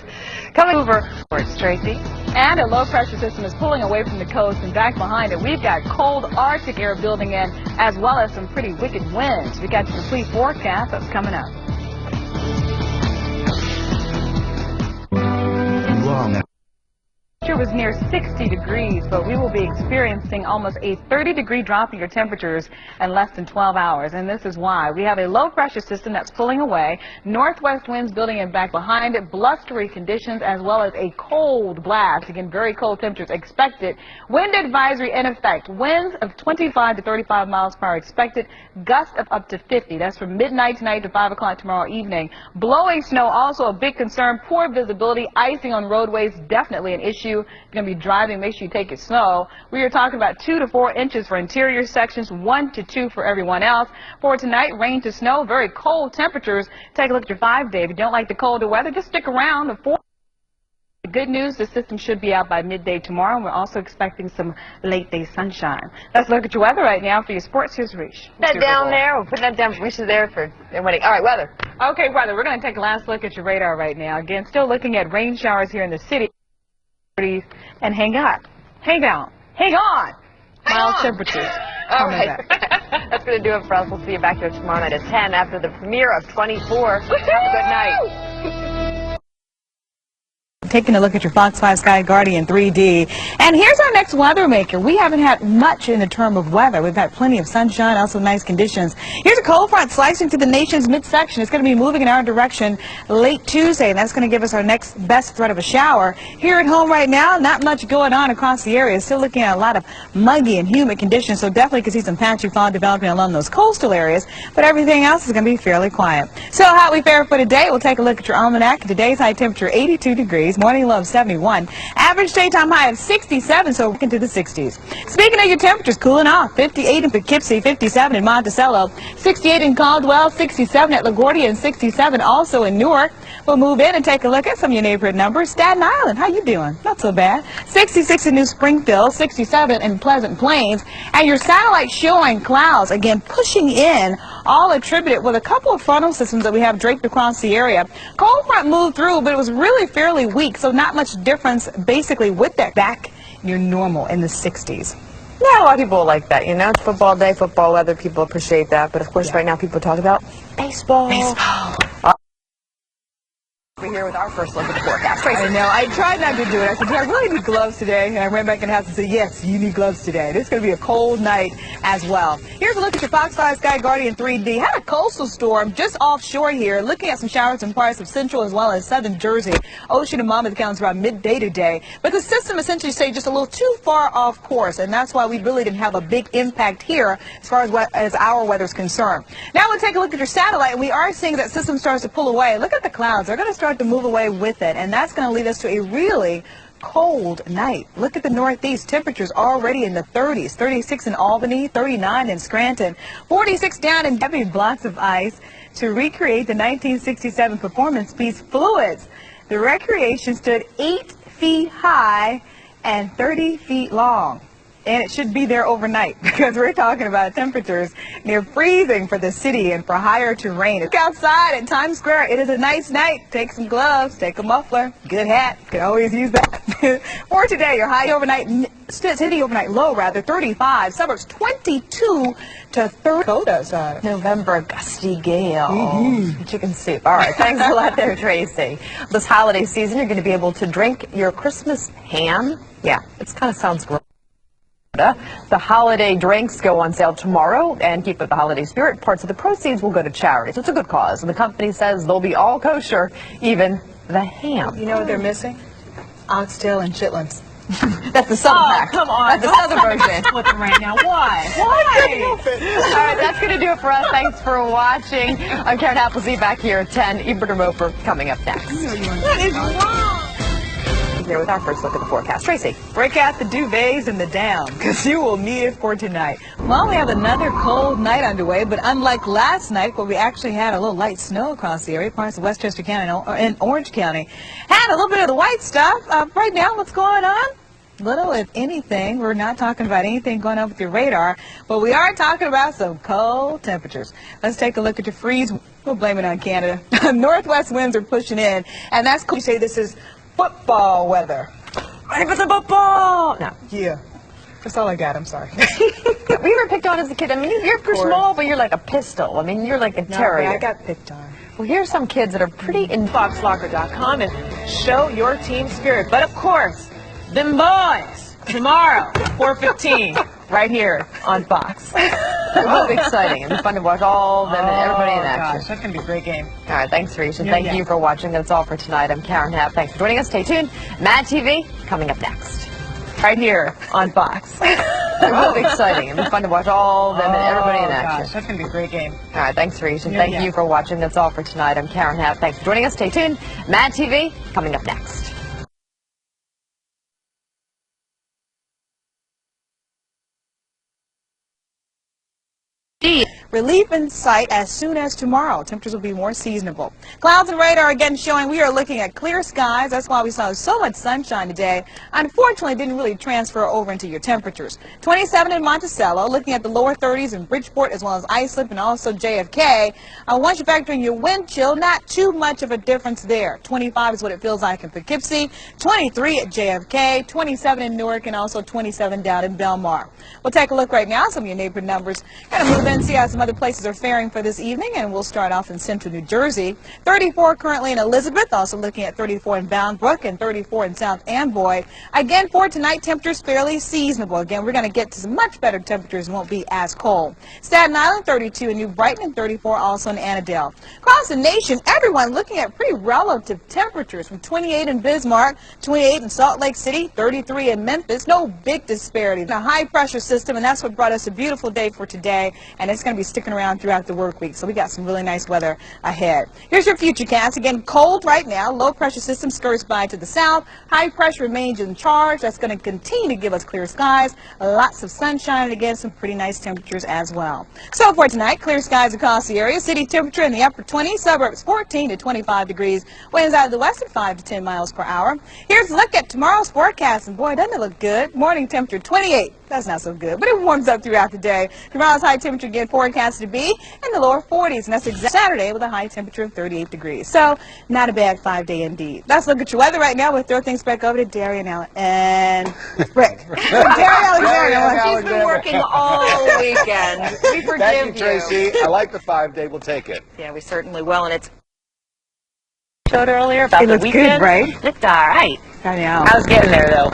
Coming over, Tracy. And a low-pressure system is pulling away from the coast, and back behind it, we've got cold Arctic air building in, as well as some pretty wicked winds. We got the complete forecast that's coming up. It was near 60 degrees, but we will be experiencing almost a 30-degree drop in your temperatures in less than 12 hours, and this is why. We have a low-pressure system that's pulling away, northwest winds building in back behind it, blustery conditions, as well as a cold blast. Again, very cold temperatures expected. Wind advisory in effect. Winds of 25 to 35 miles per hour expected, gusts of up to 50. That's from midnight tonight to 5 o'clock tomorrow evening. Blowing snow, also a big concern. Poor visibility, icing on roadways, definitely an issue. If you're going to be driving, make sure you take it slow. We are talking about 2 to 4 inches for interior sections, 1 to 2 for everyone else. For tonight, rain to snow, very cold temperatures. Take a look at your 5-day. If you don't like the colder weather, just stick around. The 4 The good news, the system should be out by midday tomorrow, and we're also expecting some late-day sunshine. Let's look at your weather right now for your sports. Here's Reach. Put that down there. We'll put that down. Reach is there for waiting. All right, weather. Okay, weather. We're going to take a last look at your radar right now. Again, still looking at rain showers here in the city. And hang on. Hang on. Hang on. Mild temperatures. All right. That's going to do it for us. We'll see you back here tomorrow night at 10 after the premiere of 24. Have a good night. Taking a look at your Fox 5 Sky Guardian 3D. And here's our next weather maker. We haven't had much in the term of weather. We've had plenty of sunshine, also nice conditions. Here's a cold front slicing through the nation's midsection. It's going to be moving in our direction late Tuesday, and that's going to give us our next best threat of a shower. Here at home right now, not much going on across the area. Still looking at a lot of muggy and humid conditions, so definitely could see some patchy fog developing along those coastal areas, but everything else is going to be fairly quiet. So how we fare for today, we'll take a look at your almanac. Today's high temperature 82 degrees. Morning low of 71. Average daytime high of 67, so we're into the 60s. Speaking of your temperatures, cooling off. 58 in Poughkeepsie, 57 in Monticello, 68 in Caldwell, 67 at LaGuardia, and 67 also in Newark. We'll move in and take a look at some of your neighborhood numbers. Staten Island, how you doing? Not so bad. 66 in New Springfield, 67 in Pleasant Plains. And your satellite showing clouds, again, pushing in, all attributed with a couple of frontal systems that we have draped across the area. Cold front moved through, but it was really fairly weak, so not much difference basically with that. Back near normal in the 60s. Yeah, a lot of people like that, you know. It's football day, football weather. People appreciate that. But, of course, right now people talk about baseball. We're here with our first look at the forecast. Tracy. I know. I tried not to do it. I said, do I really need gloves today? And I ran back in the house and said, yes, you need gloves today. It's going to be a cold night as well. Here's a look at your Fox 5 Sky Guardian 3D. Had a coastal storm just offshore here, looking at some showers in parts of central as well as southern Jersey. Ocean and Monmouth counties around midday today. But the system essentially stayed just a little too far off course, and that's why we really didn't have a big impact here as far as our weather is concerned. Now we'll take a look at your satellite, and we are seeing that system starts to pull away. Look at the clouds. They're going to start to move away with it, and that's going to lead us to a really cold night. Look at the northeast. Temperatures already in the 30s. 36 in Albany, 39 in Scranton, 46 down in heavy blocks of ice to recreate the 1967 performance piece Fluids. The recreation stood 8 feet high and 30 feet long. And it should be there overnight because we're talking about temperatures near freezing for the city and for higher terrain. Look outside at Times Square. It is a nice night. Take some gloves, take a muffler, good hat. Can always use that. For today, your high overnight, city overnight low rather, 35. Suburbs 22 to 30. Dakota, November gusty gale. Chicken soup. All right, thanks a lot there, Tracy. This holiday season, you're going to be able to drink your Christmas ham. Yeah, it kind of sounds gross. The holiday drinks go on sale tomorrow, and keep up the holiday spirit. Parts of the proceeds will go to charity. So it's a good cause. And the company says they'll be all kosher, even the ham. You know what they're missing? Oxtail and chitlins. That's the southern pack. Come on. That's the southern version. With them right now. Why? All right, that's going to do it for us. Thanks for watching. I'm Karen Appleseed back here at 10. Ebert and Roper coming up next. What is wrong? Here with our first look at the forecast. Tracy. Break out the duvets and the down, because you will need it for tonight. Well, we have another cold night underway, but unlike last night where we actually had a little light snow across the area, parts of Westchester County and Orange County, had a little bit of the white stuff. Right now, what's going on? Little, if anything. We're not talking about anything going on with your radar, but we are talking about some cold temperatures. Let's take a look at your freeze. We'll blame it on Canada. Northwest winds are pushing in, and that's cool. You say this is football weather. Ready for the football! No. Yeah. That's all I got. I'm sorry. Were you ever picked on as a kid? I mean, you're small, but you're like a pistol. I mean, you're like a terrier. I got picked on. Well, here's some kids that are pretty in foxlocker.com and show your team spirit. But of course, them boys, tomorrow, 4:15, right here on Fox. It will be exciting. It'll be fun to watch all of them and everybody in action. Gosh, that's going to be a great game. All right, thanks, Reese, and thank you for watching. That's all for tonight. I'm Karen Happ. Thanks for joining us. Stay tuned. Mad TV coming up next. Right here on Fox. It will be exciting. It'll be fun to watch all of them and everybody in action. Gosh, that's going to be a great game. All right, thanks, Reese, and thank you for watching. That's all for tonight. I'm Karen Happ. Thanks for joining us. Stay tuned. Mad TV coming up next. relief in sight as soon as tomorrow. Temperatures will be more seasonable. Clouds and radar again showing we are looking at clear skies. That's why we saw so much sunshine today. Unfortunately, it didn't really transfer over into your temperatures. 27 in Monticello, looking at the lower 30s in Bridgeport as well as Islip and also JFK. Once you factor in your wind chill, not too much of a difference there. 25 is what it feels like in Poughkeepsie, 23 at JFK, 27 in Newark, and also 27 down in Belmar. We'll take a look right now at some of your neighborhood numbers. Going to move in and see how some other places are faring for this evening, and we'll start off in central New Jersey. 34 currently in Elizabeth, also looking at 34 in Bound Brook and 34 in South Amboy. Again, for tonight, temperatures fairly seasonable. Again, we're going to get to some much better temperatures and won't be as cold. Staten Island, 32 in New Brighton, and 34 also in Annandale. Across the nation, everyone looking at pretty relative temperatures, from 28 in Bismarck, 28 in Salt Lake City, 33 in Memphis. No big disparity. A high pressure system, and that's what brought us a beautiful day for today, and it's going to be sticking around throughout the work week, so we got some really nice weather ahead. Here's your futurecast. Again, cold right now. Low pressure system skirts by to the south. High pressure remains in charge. That's going to continue to give us clear skies, lots of sunshine, and again some pretty nice temperatures as well. So for tonight, clear skies across the area. City temperature in the upper 20s, suburbs 14 to 25 degrees. Winds out of the west at 5 to 10 miles per hour. Here's a look at tomorrow's forecast, and boy, doesn't it look good. Morning temperature 28. That's not so good, but it warms up throughout the day. Tomorrow's high temperature again forecast to be in the lower 40s, and that's Saturday with a high temperature of 38 degrees. So not a bad 5-day indeed. Let's look at your weather right now. We'll throw things back over to Darian and Rick. Darian Alexander. She's been working all weekend. We forgive Thank you, Tracy. I like the 5-day. We'll take it. Yeah, we certainly will, and it's showed earlier about the looks weekend. Good, right? Looked all right. I know. I was getting there, though.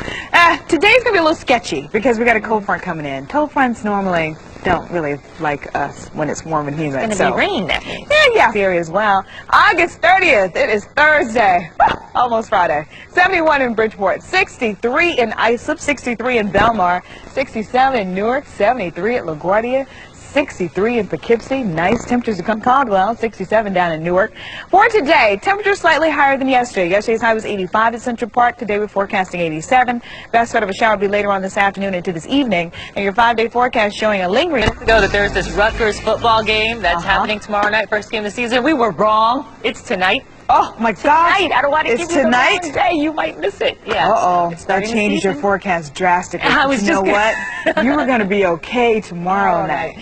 Today's going to be a little sketchy because we got a cold front coming in. Cold fronts normally don't really like us when it's warm and humid. It's going to be rain, that means. Yeah, theory as well. August 30th, it is Thursday. Almost Friday. 71 in Bridgeport, 63 in Islip, 63 in Belmar, 67 in Newark, 73 at LaGuardia, 63 in Poughkeepsie. Nice temperatures to come Caldwell, 67 down in Newark. For today, temperatures slightly higher than yesterday. Yesterday's high was 85 at Central Park. Today we're forecasting 87. Best bet of a shower will be later on this afternoon into this evening. And your 5-day forecast showing a lingering. Minutes ago that there's this Rutgers football game that's happening tomorrow night, first game of the season. We were wrong. It's tonight. Oh my gosh! Tonight. I don't want to give you tonight? the wrong day. You might miss it. Yeah. That changes your forecast drastically. I was you know what? You were going to be okay tomorrow night.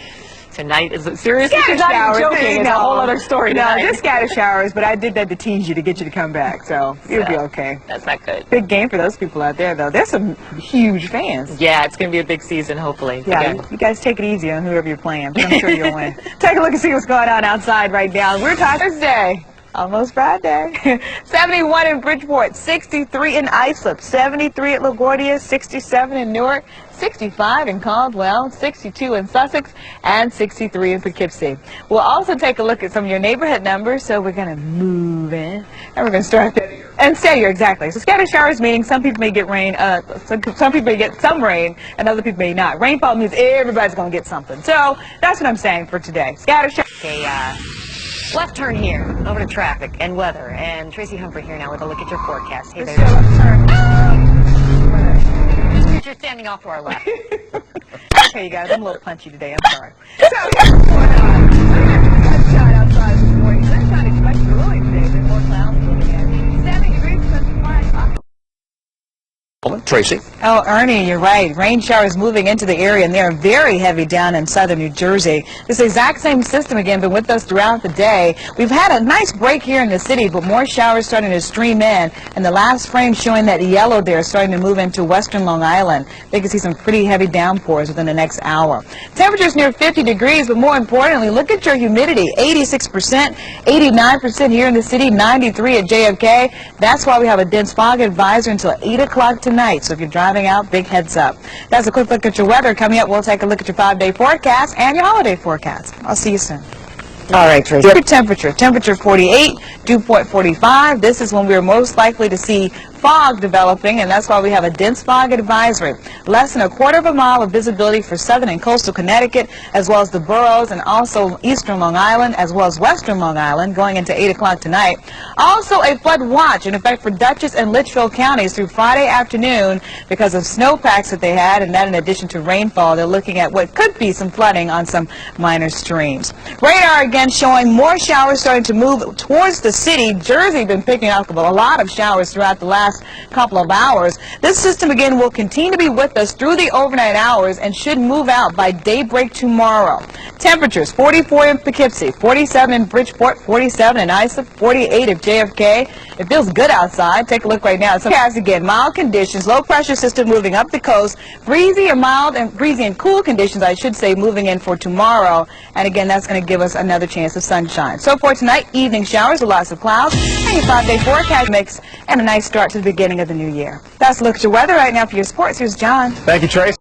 Tonight is seriously. Scatter showers. Joking. It's a whole other story. No, just scatter showers. But I did that to tease you to get you to come back, so you'll be okay. That's not good. Big game for those people out there, though. There's some huge fans. Yeah, it's going to be a big season, hopefully. Yeah, you guys take it easy on whoever you're playing. I'm sure you'll win. Take a look and see what's going on outside right now. We're talking Thursday. Almost Friday. 71 in Bridgeport, 63 in Islip, 73 at LaGuardia, 67 in Newark, 65 in Caldwell, 62 in Sussex, and 63 in Poughkeepsie. We'll also take a look at some of your neighborhood numbers, so we're going to move in, and we're going to start there. And stay here, exactly. So scattered showers meaning some people may get rain, some people may get some rain, and other people may not. Rainfall means everybody's going to get something. So that's what I'm saying for today. Scattered showers. Okay, left turn here, over to traffic and weather. And Tracy Humphrey here now with a look at your forecast. Hey there. You're standing off to our left. Okay, you guys, I'm a little punchy today. I'm sorry. So here's what's going on. Sunshine outside this morning. Sunshine expected early today. Then more clouds looking at 70 degrees. Tracy. Oh, Ernie, you're right. Rain showers moving into the area, and they're very heavy down in southern New Jersey. This exact same system, again, been with us throughout the day. We've had a nice break here in the city, but more showers starting to stream in. And the last frame showing that yellow there starting to move into western Long Island. They can see some pretty heavy downpours within the next hour. Temperatures near 50 degrees, but more importantly, look at your humidity. 86%, 89% here in the city, 93 at JFK. That's why we have a dense fog advisory until 8 o'clock tonight. So if you're driving out, big heads up. That's a quick look at your weather. Coming up, we'll take a look at your 5-day forecast and your holiday forecast. I'll see you soon. All right, Tracy. Your temperature 48, dew point 45. This is when we're most likely to see fog developing, and that's why we have a dense fog advisory. Less than a quarter of a mile of visibility for southern and coastal Connecticut, as well as the boroughs, and also eastern Long Island, as well as western Long Island, going into 8 o'clock tonight. Also a flood watch in effect for Dutchess and Litchfield counties through Friday afternoon because of snowpacks that they had, and that in addition to rainfall. They're looking at what could be some flooding on some minor streams. Radar again showing more showers starting to move towards the city. Jersey been picking up a lot of showers throughout the last couple of hours. This system again will continue to be with us through the overnight hours and should move out by daybreak tomorrow. Temperatures 44 in Poughkeepsie, 47 in Bridgeport, 47 in Islip, 48 at JFK. It feels good outside. Take a look right now. So again, mild conditions, low pressure system moving up the coast, breezy and cool conditions, I should say, moving in for tomorrow. And again, that's going to give us another chance of sunshine. So for tonight, evening showers with lots of clouds, and your 5-day forecast mix, and a nice start to the beginning of the new year. That's a look at your weather right now for your sports. Here's John. Thank you, Trace.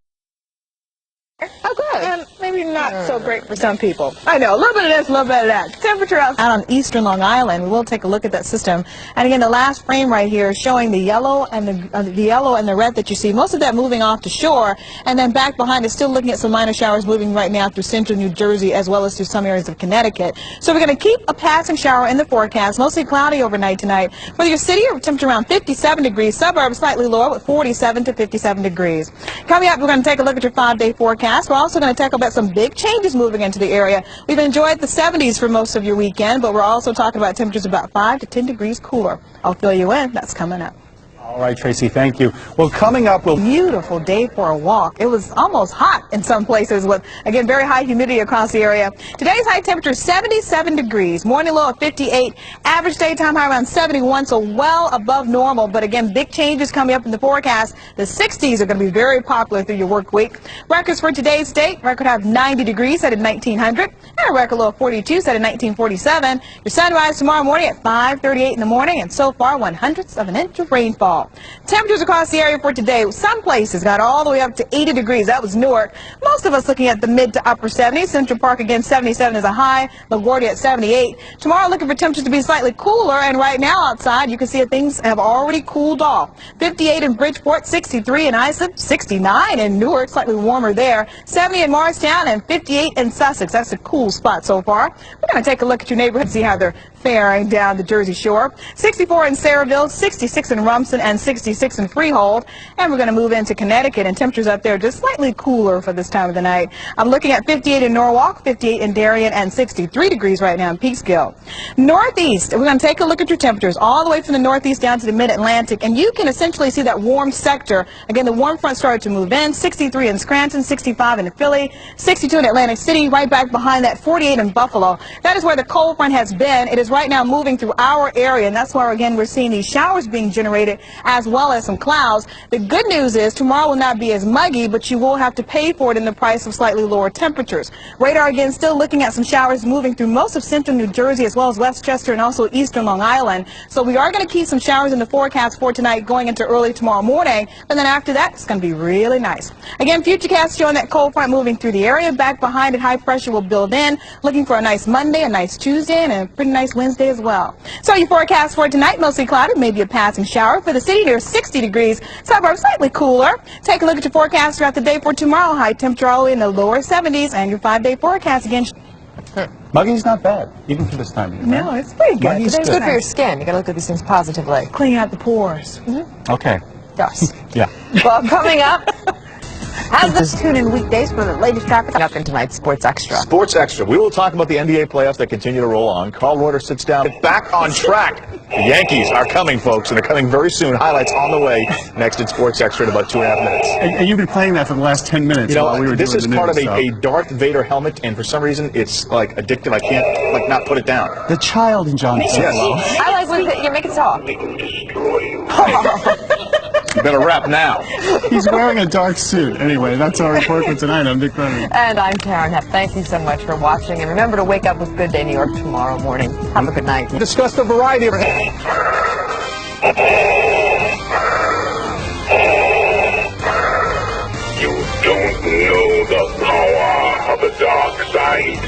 Oh, good. And maybe not so great for some people. I know, a little bit of this, a little bit of that. Temperature out on eastern Long Island. We will take a look at that system. And again, the last frame right here is showing the yellow and the red that you see. Most of that moving off to shore, and then back behind is still looking at some minor showers moving right now through central New Jersey as well as through some areas of Connecticut. So we're going to keep a passing shower in the forecast. Mostly cloudy overnight tonight. For your city, temperature around 57 degrees. Suburbs slightly lower with 47 to 57 degrees. Coming up, we're going to take a look at your 5-day forecast. We're also going to talk about some big changes moving into the area. We've enjoyed the 70s for most of your weekend, but we're also talking about temperatures about 5 to 10 degrees cooler. I'll fill you in. That's coming up. All right, Tracy, thank you. Well, coming up, Beautiful day for a walk. It was almost hot in some places with, again, very high humidity across the area. Today's high temperature 77 degrees, morning low of 58, average daytime high around 71, so well above normal. But again, big changes coming up in the forecast. The 60s are going to be very popular through your work week. Records for today's date, record high of 90 degrees set at 1900, and a record low of 42 set at 1947. Your sunrise tomorrow morning at 5:38 in the morning, and so far 1/100th of an inch of rainfall. Temperatures across the area for today, some places got all the way up to 80 degrees. That was Newark. Most of us looking at the mid to upper 70s. Central Park again 77 is a high. LaGuardia at 78. Tomorrow looking for temperatures to be slightly cooler, and right now outside you can see that things have already cooled off. 58 in Bridgeport, 63 in Islip, 69 in Newark, slightly warmer there, 70 in Morristown, and 58 in Sussex. That's a cool spot so far. We're going to take a look at your neighborhood and see how they're faring down the Jersey Shore. 64 in Saraville, 66 in Rumson, and 66 in Freehold. And we're going to move into Connecticut, and temperatures up there just slightly cooler for this time of the night. I'm looking at 58 in Norwalk, 58 in Darien, and 63 degrees right now in Peekskill. Northeast, we're going to take a look at your temperatures all the way from the northeast down to the mid-Atlantic, and you can essentially see that warm sector. Again, the warm front started to move in. 63 in Scranton, 65 in Philly, 62 in Atlantic City, right back behind that 48 in Buffalo. That is where the cold front has been. It is right now moving through our area, and that's why, again, we're seeing these showers being generated as well as some clouds. The good news is tomorrow will not be as muggy, but you will have to pay for it in the price of slightly lower temperatures. Radar, again, still looking at some showers moving through most of central New Jersey as well as Westchester and also eastern Long Island. So we are going to keep some showers in the forecast for tonight going into early tomorrow morning, but then after that, it's going to be really nice. Again, Futurecast showing that cold front moving through the area. Back behind it, high pressure will build in. Looking for a nice Monday, a nice Tuesday, and a pretty nice Wednesday as well. So your forecast for tonight, mostly cloudy, maybe a passing shower. For the city, near 60 degrees. Suburbs slightly cooler. Take a look at your forecast throughout the day for tomorrow. High temperature all the way in the lower 70s, and your 5-day forecast again. Muggy's not bad, even for this time of year. No, it's pretty good. It's good for your skin. You got to look at these things positively. Clean out the pores. Okay. Yes. Yeah. Well, coming up, Just tune in weekdays for the latest traffic. up in tonight's Sports Extra. Sports Extra. We will talk about the NBA playoffs that continue to roll on. Carl Reuter sits down. Back on track. The Yankees are coming, folks, and they're coming very soon. Highlights on the way next in Sports Extra in about 2.5 minutes. And you've been playing that for the last 10 minutes. You know, while we were this doing is the part news, of a Darth Vader helmet, and for some reason, it's like addictive. I can't like not put it down. The child in John. Yes. I like when you make it talk. You better rap now. He's wearing a dark suit. Anyway, that's our report for tonight. I'm Dick Brennan. And I'm Karen Hepp. Thank you so much for watching. And remember to wake up with Good Day New York tomorrow morning. Have a good night. We discussed a variety of... You don't know the power of the dark side.